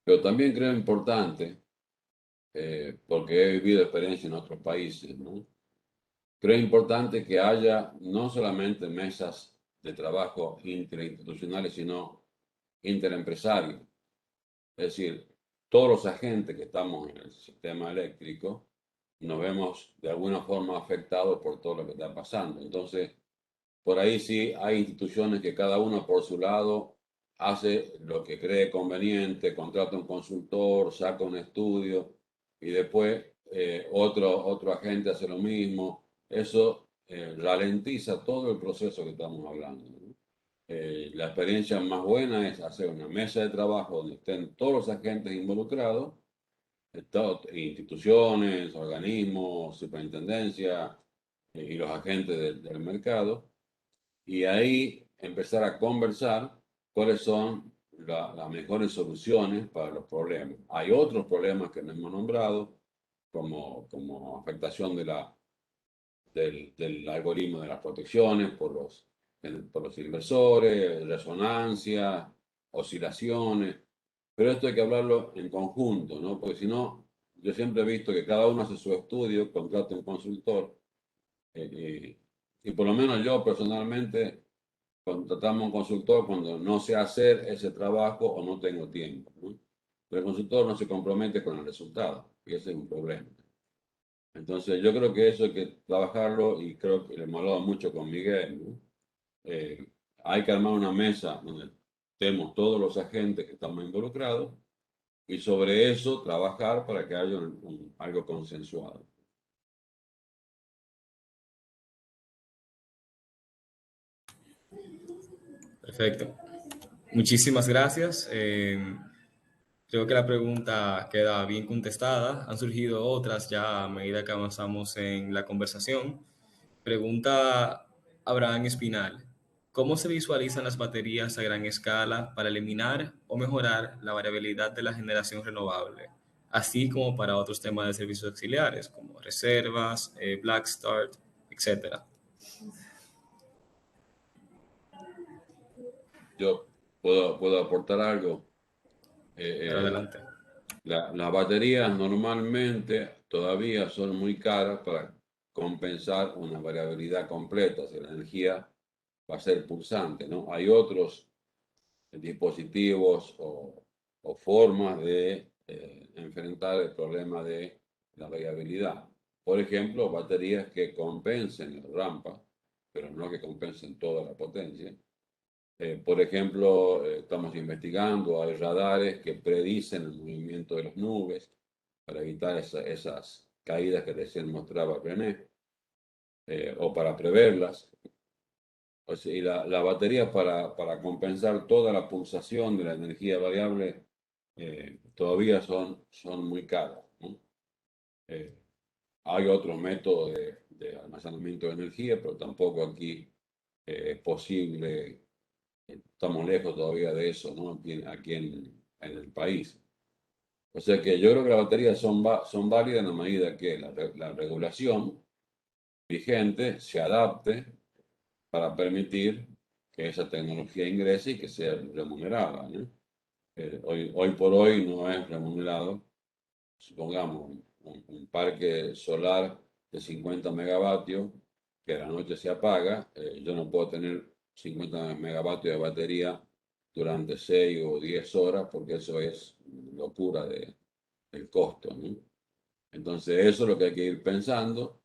Pero también creo importante, porque he vivido experiencia en otros países, ¿no? Creo importante que haya no solamente mesas de trabajo interinstitucionales, sino interempresarios. Es decir, todos los agentes que estamos en el sistema eléctrico nos vemos de alguna forma afectados por todo lo que está pasando. Entonces, por ahí sí hay instituciones que cada uno por su lado hace lo que cree conveniente, contrata un consultor, saca un estudio y después otro agente hace lo mismo. Eso ralentiza todo el proceso que estamos hablando, ¿no? La experiencia más buena es hacer una mesa de trabajo donde estén todos los agentes involucrados, instituciones, organismos, superintendencia y los agentes del mercado, y ahí empezar a conversar cuáles son las mejores soluciones para los problemas. Hay otros problemas que no hemos nombrado, como afectación del algoritmo de las protecciones por los inversores, resonancia, oscilaciones, pero esto hay que hablarlo en conjunto, ¿no? Porque si no, yo siempre he visto que cada uno hace su estudio, contrata un consultor, y por lo menos yo personalmente contratamos un consultor cuando no sé hacer ese trabajo o no tengo tiempo, ¿no? Pero el consultor no se compromete con el resultado, y ese es un problema. Entonces yo creo que eso hay que trabajarlo, y creo que le hemos hablado mucho con Miguel, ¿no? Eh, Hay que armar una mesa donde estemos todos los agentes que estamos involucrados y sobre eso trabajar para que haya algo consensuado. Perfecto. Muchísimas gracias. Creo que la pregunta queda bien contestada. Han surgido otras ya a medida que avanzamos en la conversación. Pregunta Abraham Espinal. ¿Cómo se visualizan las baterías a gran escala para eliminar o mejorar la variabilidad de la generación renovable, así como para otros temas de servicios auxiliares como reservas, black start, etcétera? Yo puedo aportar algo. Pero adelante. Las baterías normalmente todavía son muy caras para compensar una variabilidad completa, o sea, la energía va a ser pulsante, ¿no? Hay otros dispositivos o formas de enfrentar el problema de la variabilidad. Por ejemplo, baterías que compensen la rampa, pero no que compensen toda la potencia. Por ejemplo, estamos investigando, hay radares que predicen el movimiento de las nubes para evitar esas caídas que recién mostraba René, o para preverlas. O sea, y la batería para compensar toda la pulsación de la energía variable todavía son muy caras, ¿no? Eh, Hay otros métodos de almacenamiento de energía, pero tampoco aquí es posible. Estamos lejos todavía de eso, ¿no? Aquí en el país. O sea que yo creo que las baterías son válidas en la medida que la regulación vigente se adapte para permitir que esa tecnología ingrese y que sea remunerada, ¿no? Hoy por hoy no es remunerado. Supongamos un parque solar de 50 megavatios que a la noche se apaga. Yo no puedo tener 50 megavatios de batería durante 6 o 10 horas porque eso es locura del costo, ¿no? Entonces eso es lo que hay que ir pensando.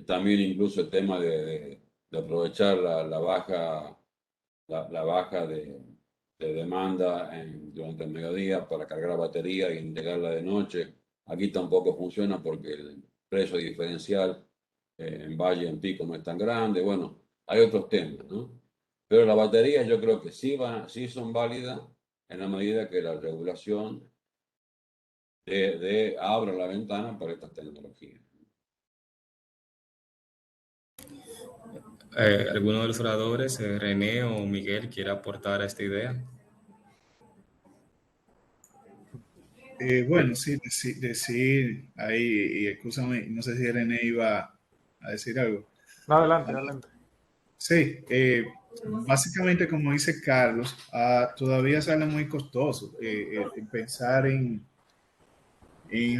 También incluso el tema de aprovechar la baja de demanda durante el mediodía para cargar la batería y entregarla de noche. Aquí tampoco funciona porque el precio diferencial en Valle, en Pico no es tan grande. Bueno, hay otros temas, ¿no? Pero las baterías yo creo que sí son válidas en la medida que la regulación abra la ventana para estas tecnologías. ¿Alguno de los oradores, René o Miguel, quiere aportar a esta idea? Bueno, sí, decir ahí, y escúchame, no sé si René iba a decir algo. No, adelante, adelante. Sí, básicamente como dice Carlos, todavía sale muy costoso pensar en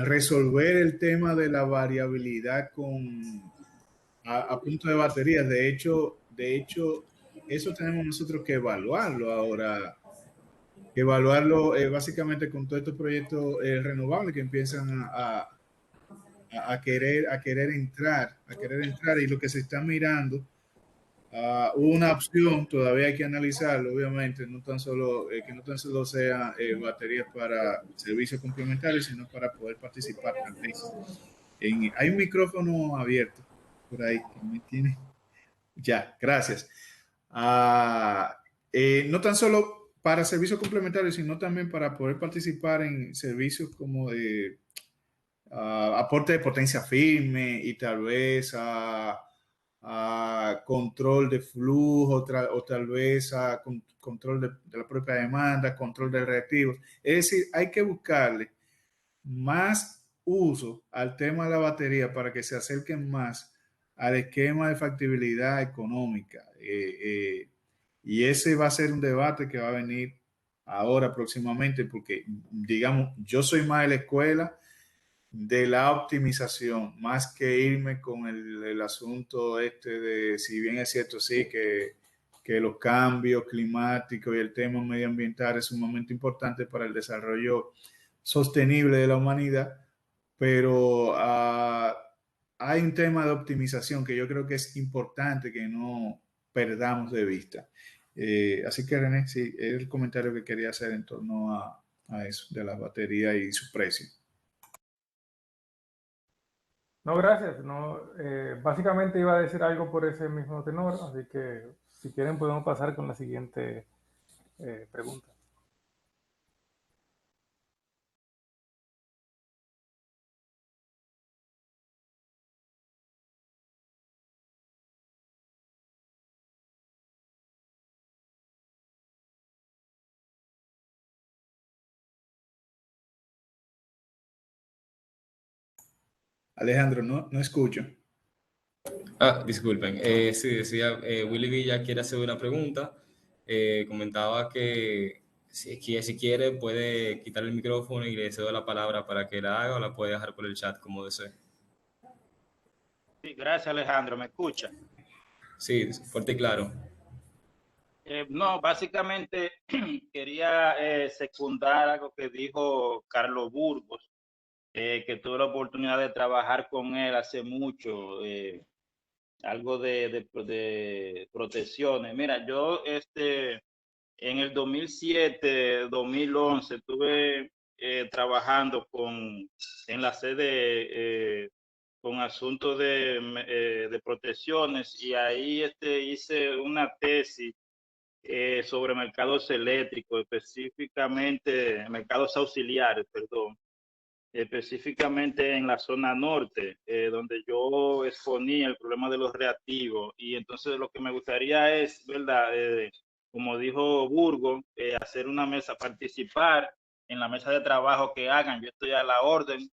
resolver el tema de la variabilidad a punto de baterías. De hecho, eso tenemos nosotros que evaluarlo ahora, básicamente con todos estos proyectos renovables que empiezan a querer entrar y lo que se está mirando. Una opción, todavía hay que analizarlo, obviamente, que no tan solo sean baterías para servicios complementarios, sino para poder participar también. Hay un micrófono abierto por ahí que me tiene. Ya, gracias. No tan solo para servicios complementarios, sino también para poder participar en servicios como de aporte de potencia firme y tal vez a control de flujo o tal vez a control de la propia demanda, control de reactivos. Es decir, hay que buscarle más uso al tema de la batería para que se acerquen más al esquema de factibilidad económica. Y ese va a ser un debate que va a venir ahora próximamente porque, digamos, yo soy más de la escuela de la optimización, más que irme con el asunto de, si bien es cierto, sí, que los cambios climáticos y el tema medioambiental es sumamente importante para el desarrollo sostenible de la humanidad, pero hay un tema de optimización que yo creo que es importante que no perdamos de vista. Así que René, sí, es el comentario que quería hacer en torno a eso, de las baterías y su precio. No, gracias. No, básicamente iba a decir algo por ese mismo tenor, así que si quieren podemos pasar con la siguiente pregunta. Alejandro, no escucho. Disculpen. Sí, decía, Willy Villa quiere hacer una pregunta. Comentaba que si quiere puede quitar el micrófono y le cedo la palabra para que la haga o la puede dejar por el chat como desee. Sí, gracias Alejandro, ¿me escucha? Sí, fuerte y claro. No, básicamente quería secundar algo que dijo Carlos Burgos, que tuve la oportunidad de trabajar con él hace mucho, algo de protecciones. Mira, yo en el 2007, 2011 estuve trabajando en la sede con asuntos de protecciones y ahí hice una tesis sobre mercados eléctricos, específicamente mercados auxiliares, perdón, específicamente en la zona norte, donde yo exponía el problema de los reactivos. Y entonces lo que me gustaría es, ¿verdad? Como dijo Burgo, hacer una mesa, participar en la mesa de trabajo que hagan. Yo estoy a la orden.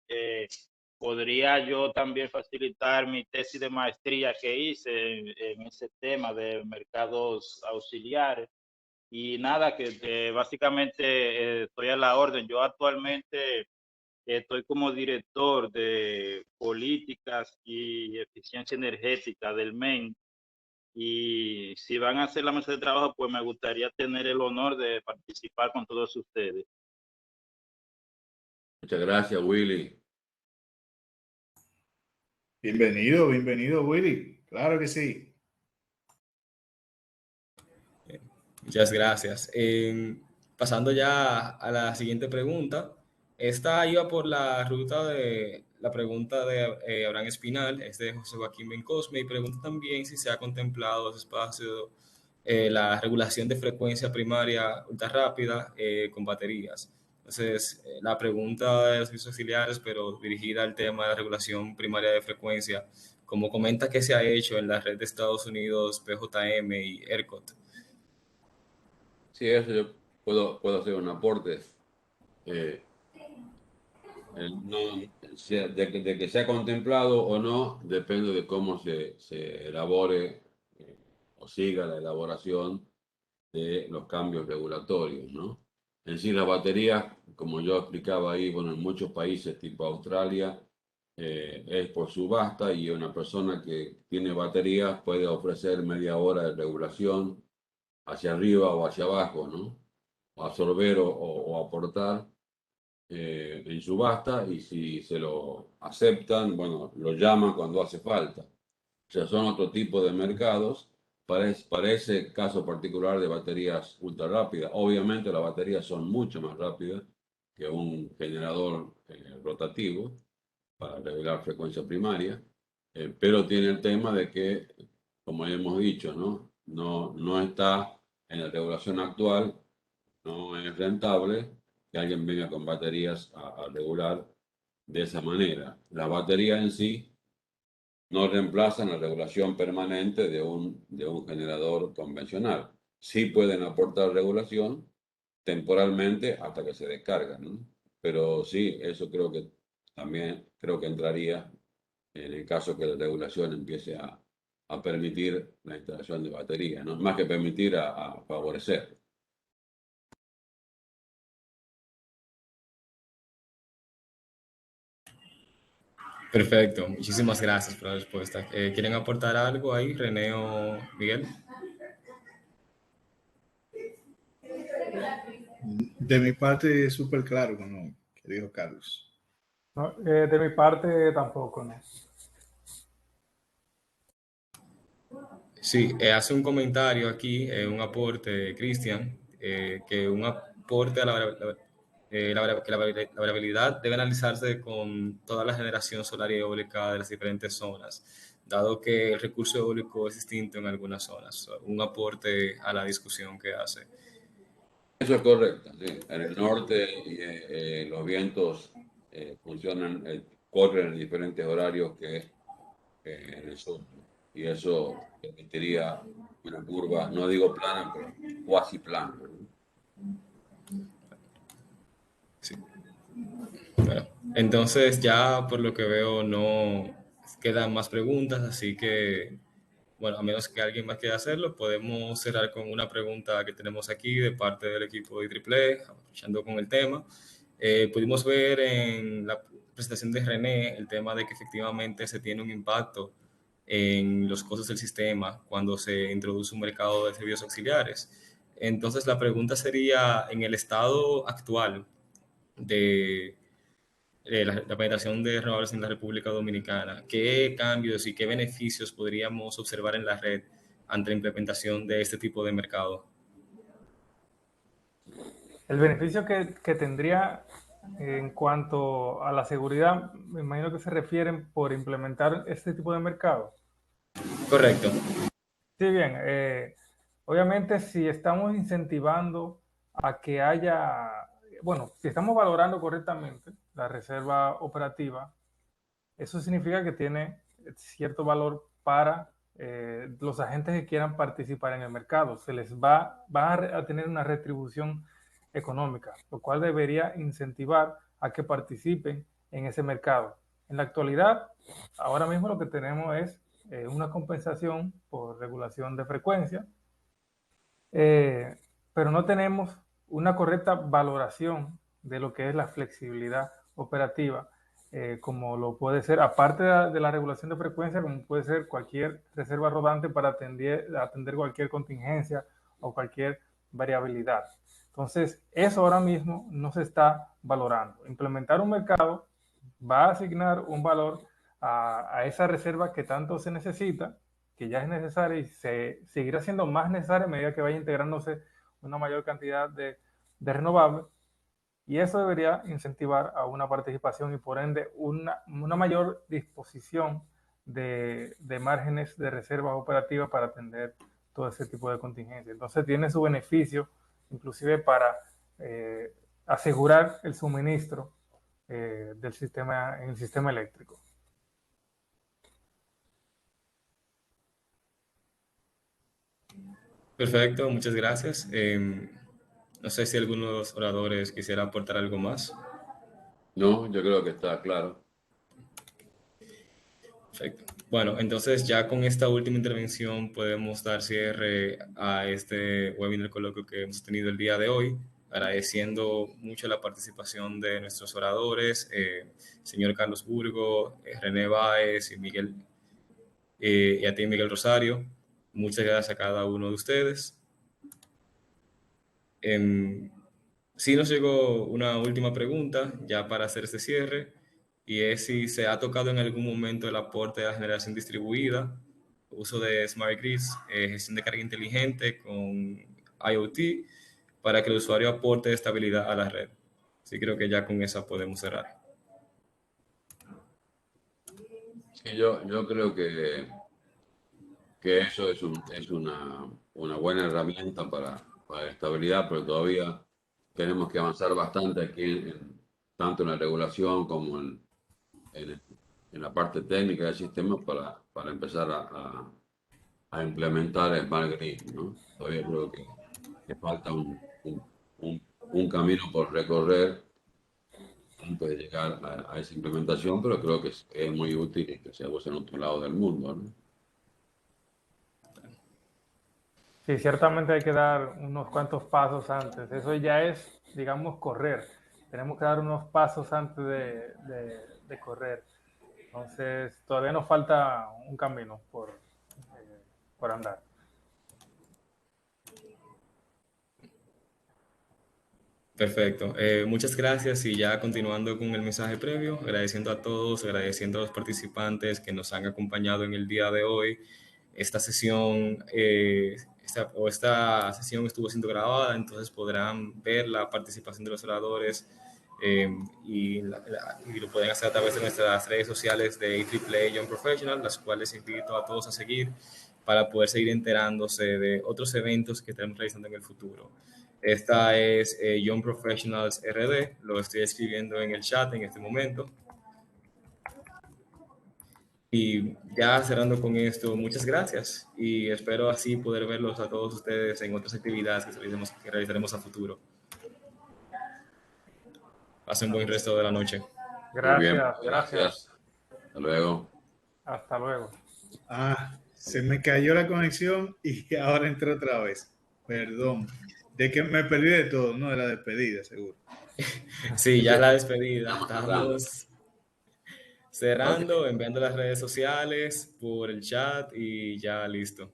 Podría yo también facilitar mi tesis de maestría que hice en ese tema de mercados auxiliares. Y nada, que básicamente estoy a la orden. Yo actualmente estoy como director de políticas y eficiencia energética del MEN. Y si van a hacer la mesa de trabajo, pues me gustaría tener el honor de participar con todos ustedes. Muchas gracias, Willy. Bienvenido, bienvenido, Willy. Claro que sí. Muchas gracias. Pasando ya a la siguiente pregunta. Esta iba por la ruta de la pregunta de Abraham Espinal, es de José Joaquín Bencosme, y pregunta también si se ha contemplado ese espacio, la regulación de frecuencia primaria ultra rápida con baterías. Entonces, la pregunta de los servicios auxiliares, pero dirigida al tema de la regulación primaria de frecuencia, como comenta que se ha hecho en la red de Estados Unidos, PJM y ERCOT. Sí, eso yo puedo hacer un aporte. Eh, no, de que sea contemplado o no, depende de cómo se elabore o siga la elaboración de los cambios regulatorios, ¿no? En sí, las baterías, como yo explicaba ahí, bueno, en muchos países tipo Australia, es por subasta y una persona que tiene baterías puede ofrecer media hora de regulación hacia arriba o hacia abajo, ¿no? O absorber o aportar en subasta y si se lo aceptan, bueno, lo llaman cuando hace falta. O sea, son otro tipo de mercados para ese caso particular de baterías ultra rápidas. Obviamente las baterías son mucho más rápidas que un generador rotativo para regular frecuencia primaria, pero tiene el tema de que, como ya hemos dicho, no está en la regulación actual, no es rentable que alguien venga con baterías a regular de esa manera. Las baterías en sí no reemplazan la regulación permanente de un generador convencional. Sí pueden aportar regulación temporalmente hasta que se descargan, ¿no? Pero sí, eso creo que entraría en el caso que la regulación empiece a permitir la instalación de baterías, ¿no? Más que permitir, a favorecer. Perfecto, muchísimas gracias por la respuesta. ¿Quieren aportar algo ahí, René o Miguel? De mi parte es súper claro con lo que dijo Carlos. No, de mi parte tampoco, ¿no? Sí, hace un comentario aquí, un aporte, Cristian, que un aporte a la variabilidad debe analizarse con toda la generación solar y eólica de las diferentes zonas, dado que el recurso eólico es distinto en algunas zonas. Un aporte a la discusión que hace. Eso es correcto, sí. En el norte los vientos corren en diferentes horarios que en el sur, ¿no? Y eso permitiría una curva, no digo plana, pero cuasi plana, ¿no? Sí. Bueno, entonces ya por lo que veo no quedan más preguntas, así que, bueno, a menos que alguien más quiera hacerlo, podemos cerrar con una pregunta que tenemos aquí de parte del equipo de IEEE, aprovechando con el tema. Pudimos ver en la presentación de René el tema de que efectivamente se tiene un impacto en los costos del sistema cuando se introduce un mercado de servicios auxiliares. Entonces la pregunta sería, en el estado actual de la penetración de renovables en la República Dominicana, ¿qué cambios y qué beneficios podríamos observar en la red ante la implementación de este tipo de mercado? El beneficio que tendría En cuanto a la seguridad, me imagino que se refieren por implementar este tipo de mercado. Correcto. Sí, bien. Obviamente, si estamos incentivando a que haya, bueno, si estamos valorando correctamente la reserva operativa, eso significa que tiene cierto valor para los agentes que quieran participar en el mercado. Se les va a tener una retribución económica, lo cual debería incentivar a que participen en ese mercado. En la actualidad, ahora mismo lo que tenemos es una compensación por regulación de frecuencia, pero no tenemos una correcta valoración de lo que es la flexibilidad operativa, como lo puede ser, aparte de la regulación de frecuencia, como puede ser cualquier reserva rodante para atender cualquier contingencia o cualquier variabilidad. Entonces, eso ahora mismo no se está valorando. Implementar un mercado va a asignar un valor a esa reserva que tanto se necesita, que ya es necesaria y se seguirá siendo más necesaria a medida que vaya integrándose una mayor cantidad de renovables, y eso debería incentivar a una participación y por ende una mayor disposición de márgenes de reservas operativas para atender todo ese tipo de contingencias. Entonces tiene su beneficio inclusive para asegurar el suministro del sistema, en el sistema eléctrico. Perfecto, muchas gracias. No sé si algunos oradores quisiera aportar algo más. No, yo creo que está claro. Perfecto. Bueno, entonces ya con esta última intervención podemos dar cierre a este webinar coloquio que hemos tenido el día de hoy, agradeciendo mucho la participación de nuestros oradores, señor Carlos Burgo, René Báez y Miguel, y a ti Miguel Rosario. Muchas gracias a cada uno de ustedes. Sí nos llegó una última pregunta ya para hacer este cierre, y es si se ha tocado en algún momento el aporte de la generación distribuida, uso de smart grids, gestión de carga inteligente con IoT para que el usuario aporte estabilidad a la red. Sí, creo que ya con esa podemos cerrar. Sí, yo creo que eso es una buena herramienta para la estabilidad, pero todavía tenemos que avanzar bastante aquí, tanto en la regulación como en, en la parte técnica del sistema para empezar a implementar el Smart Grid, ¿no? Todavía creo que falta un camino por recorrer antes de llegar a esa implementación, pero creo que es muy útil que se use en otro lado del mundo, ¿no? Sí, ciertamente hay que dar unos cuantos pasos antes. Eso ya es, digamos, correr. Tenemos que dar unos pasos antes de correr. Entonces, todavía nos falta un camino por andar. Perfecto. Muchas gracias, y ya continuando con el mensaje previo, agradeciendo a todos, agradeciendo a los participantes que nos han acompañado en el día de hoy. Esta sesión, esta sesión estuvo siendo grabada, entonces podrán ver la participación de los oradores, y lo pueden hacer a través de nuestras redes sociales de AAA Young Professional, las cuales invito a todos a seguir para poder seguir enterándose de otros eventos que estaremos realizando en el futuro. Esta es Young Professionals RD, lo estoy escribiendo en el chat en este momento. Y ya cerrando con esto, muchas gracias, y espero así poder verlos a todos ustedes en otras actividades que realizaremos a futuro. Pasen un buen resto de la noche. Muy bien, Gracias, gracias. Hasta luego. Hasta luego. Se me cayó la conexión y ahora entré otra vez. Perdón. De que me perdí de todo, ¿no? De la despedida, seguro. Sí, ya la despedida. Estamos cerrando, Okay. enviando las redes sociales por el chat y ya listo.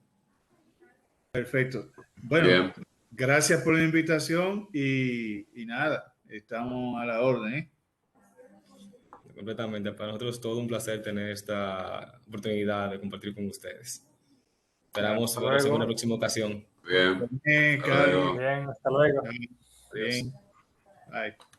Perfecto. Bueno, Bien. gracias por la invitación y nada, estamos a la orden, ¿eh? Completamente. Para nosotros es todo un placer tener esta oportunidad de compartir con ustedes. Esperamos verlos en una próxima ocasión. Bien. Bien, Hasta luego. Bien, hasta luego. Bien. Adiós. Bye.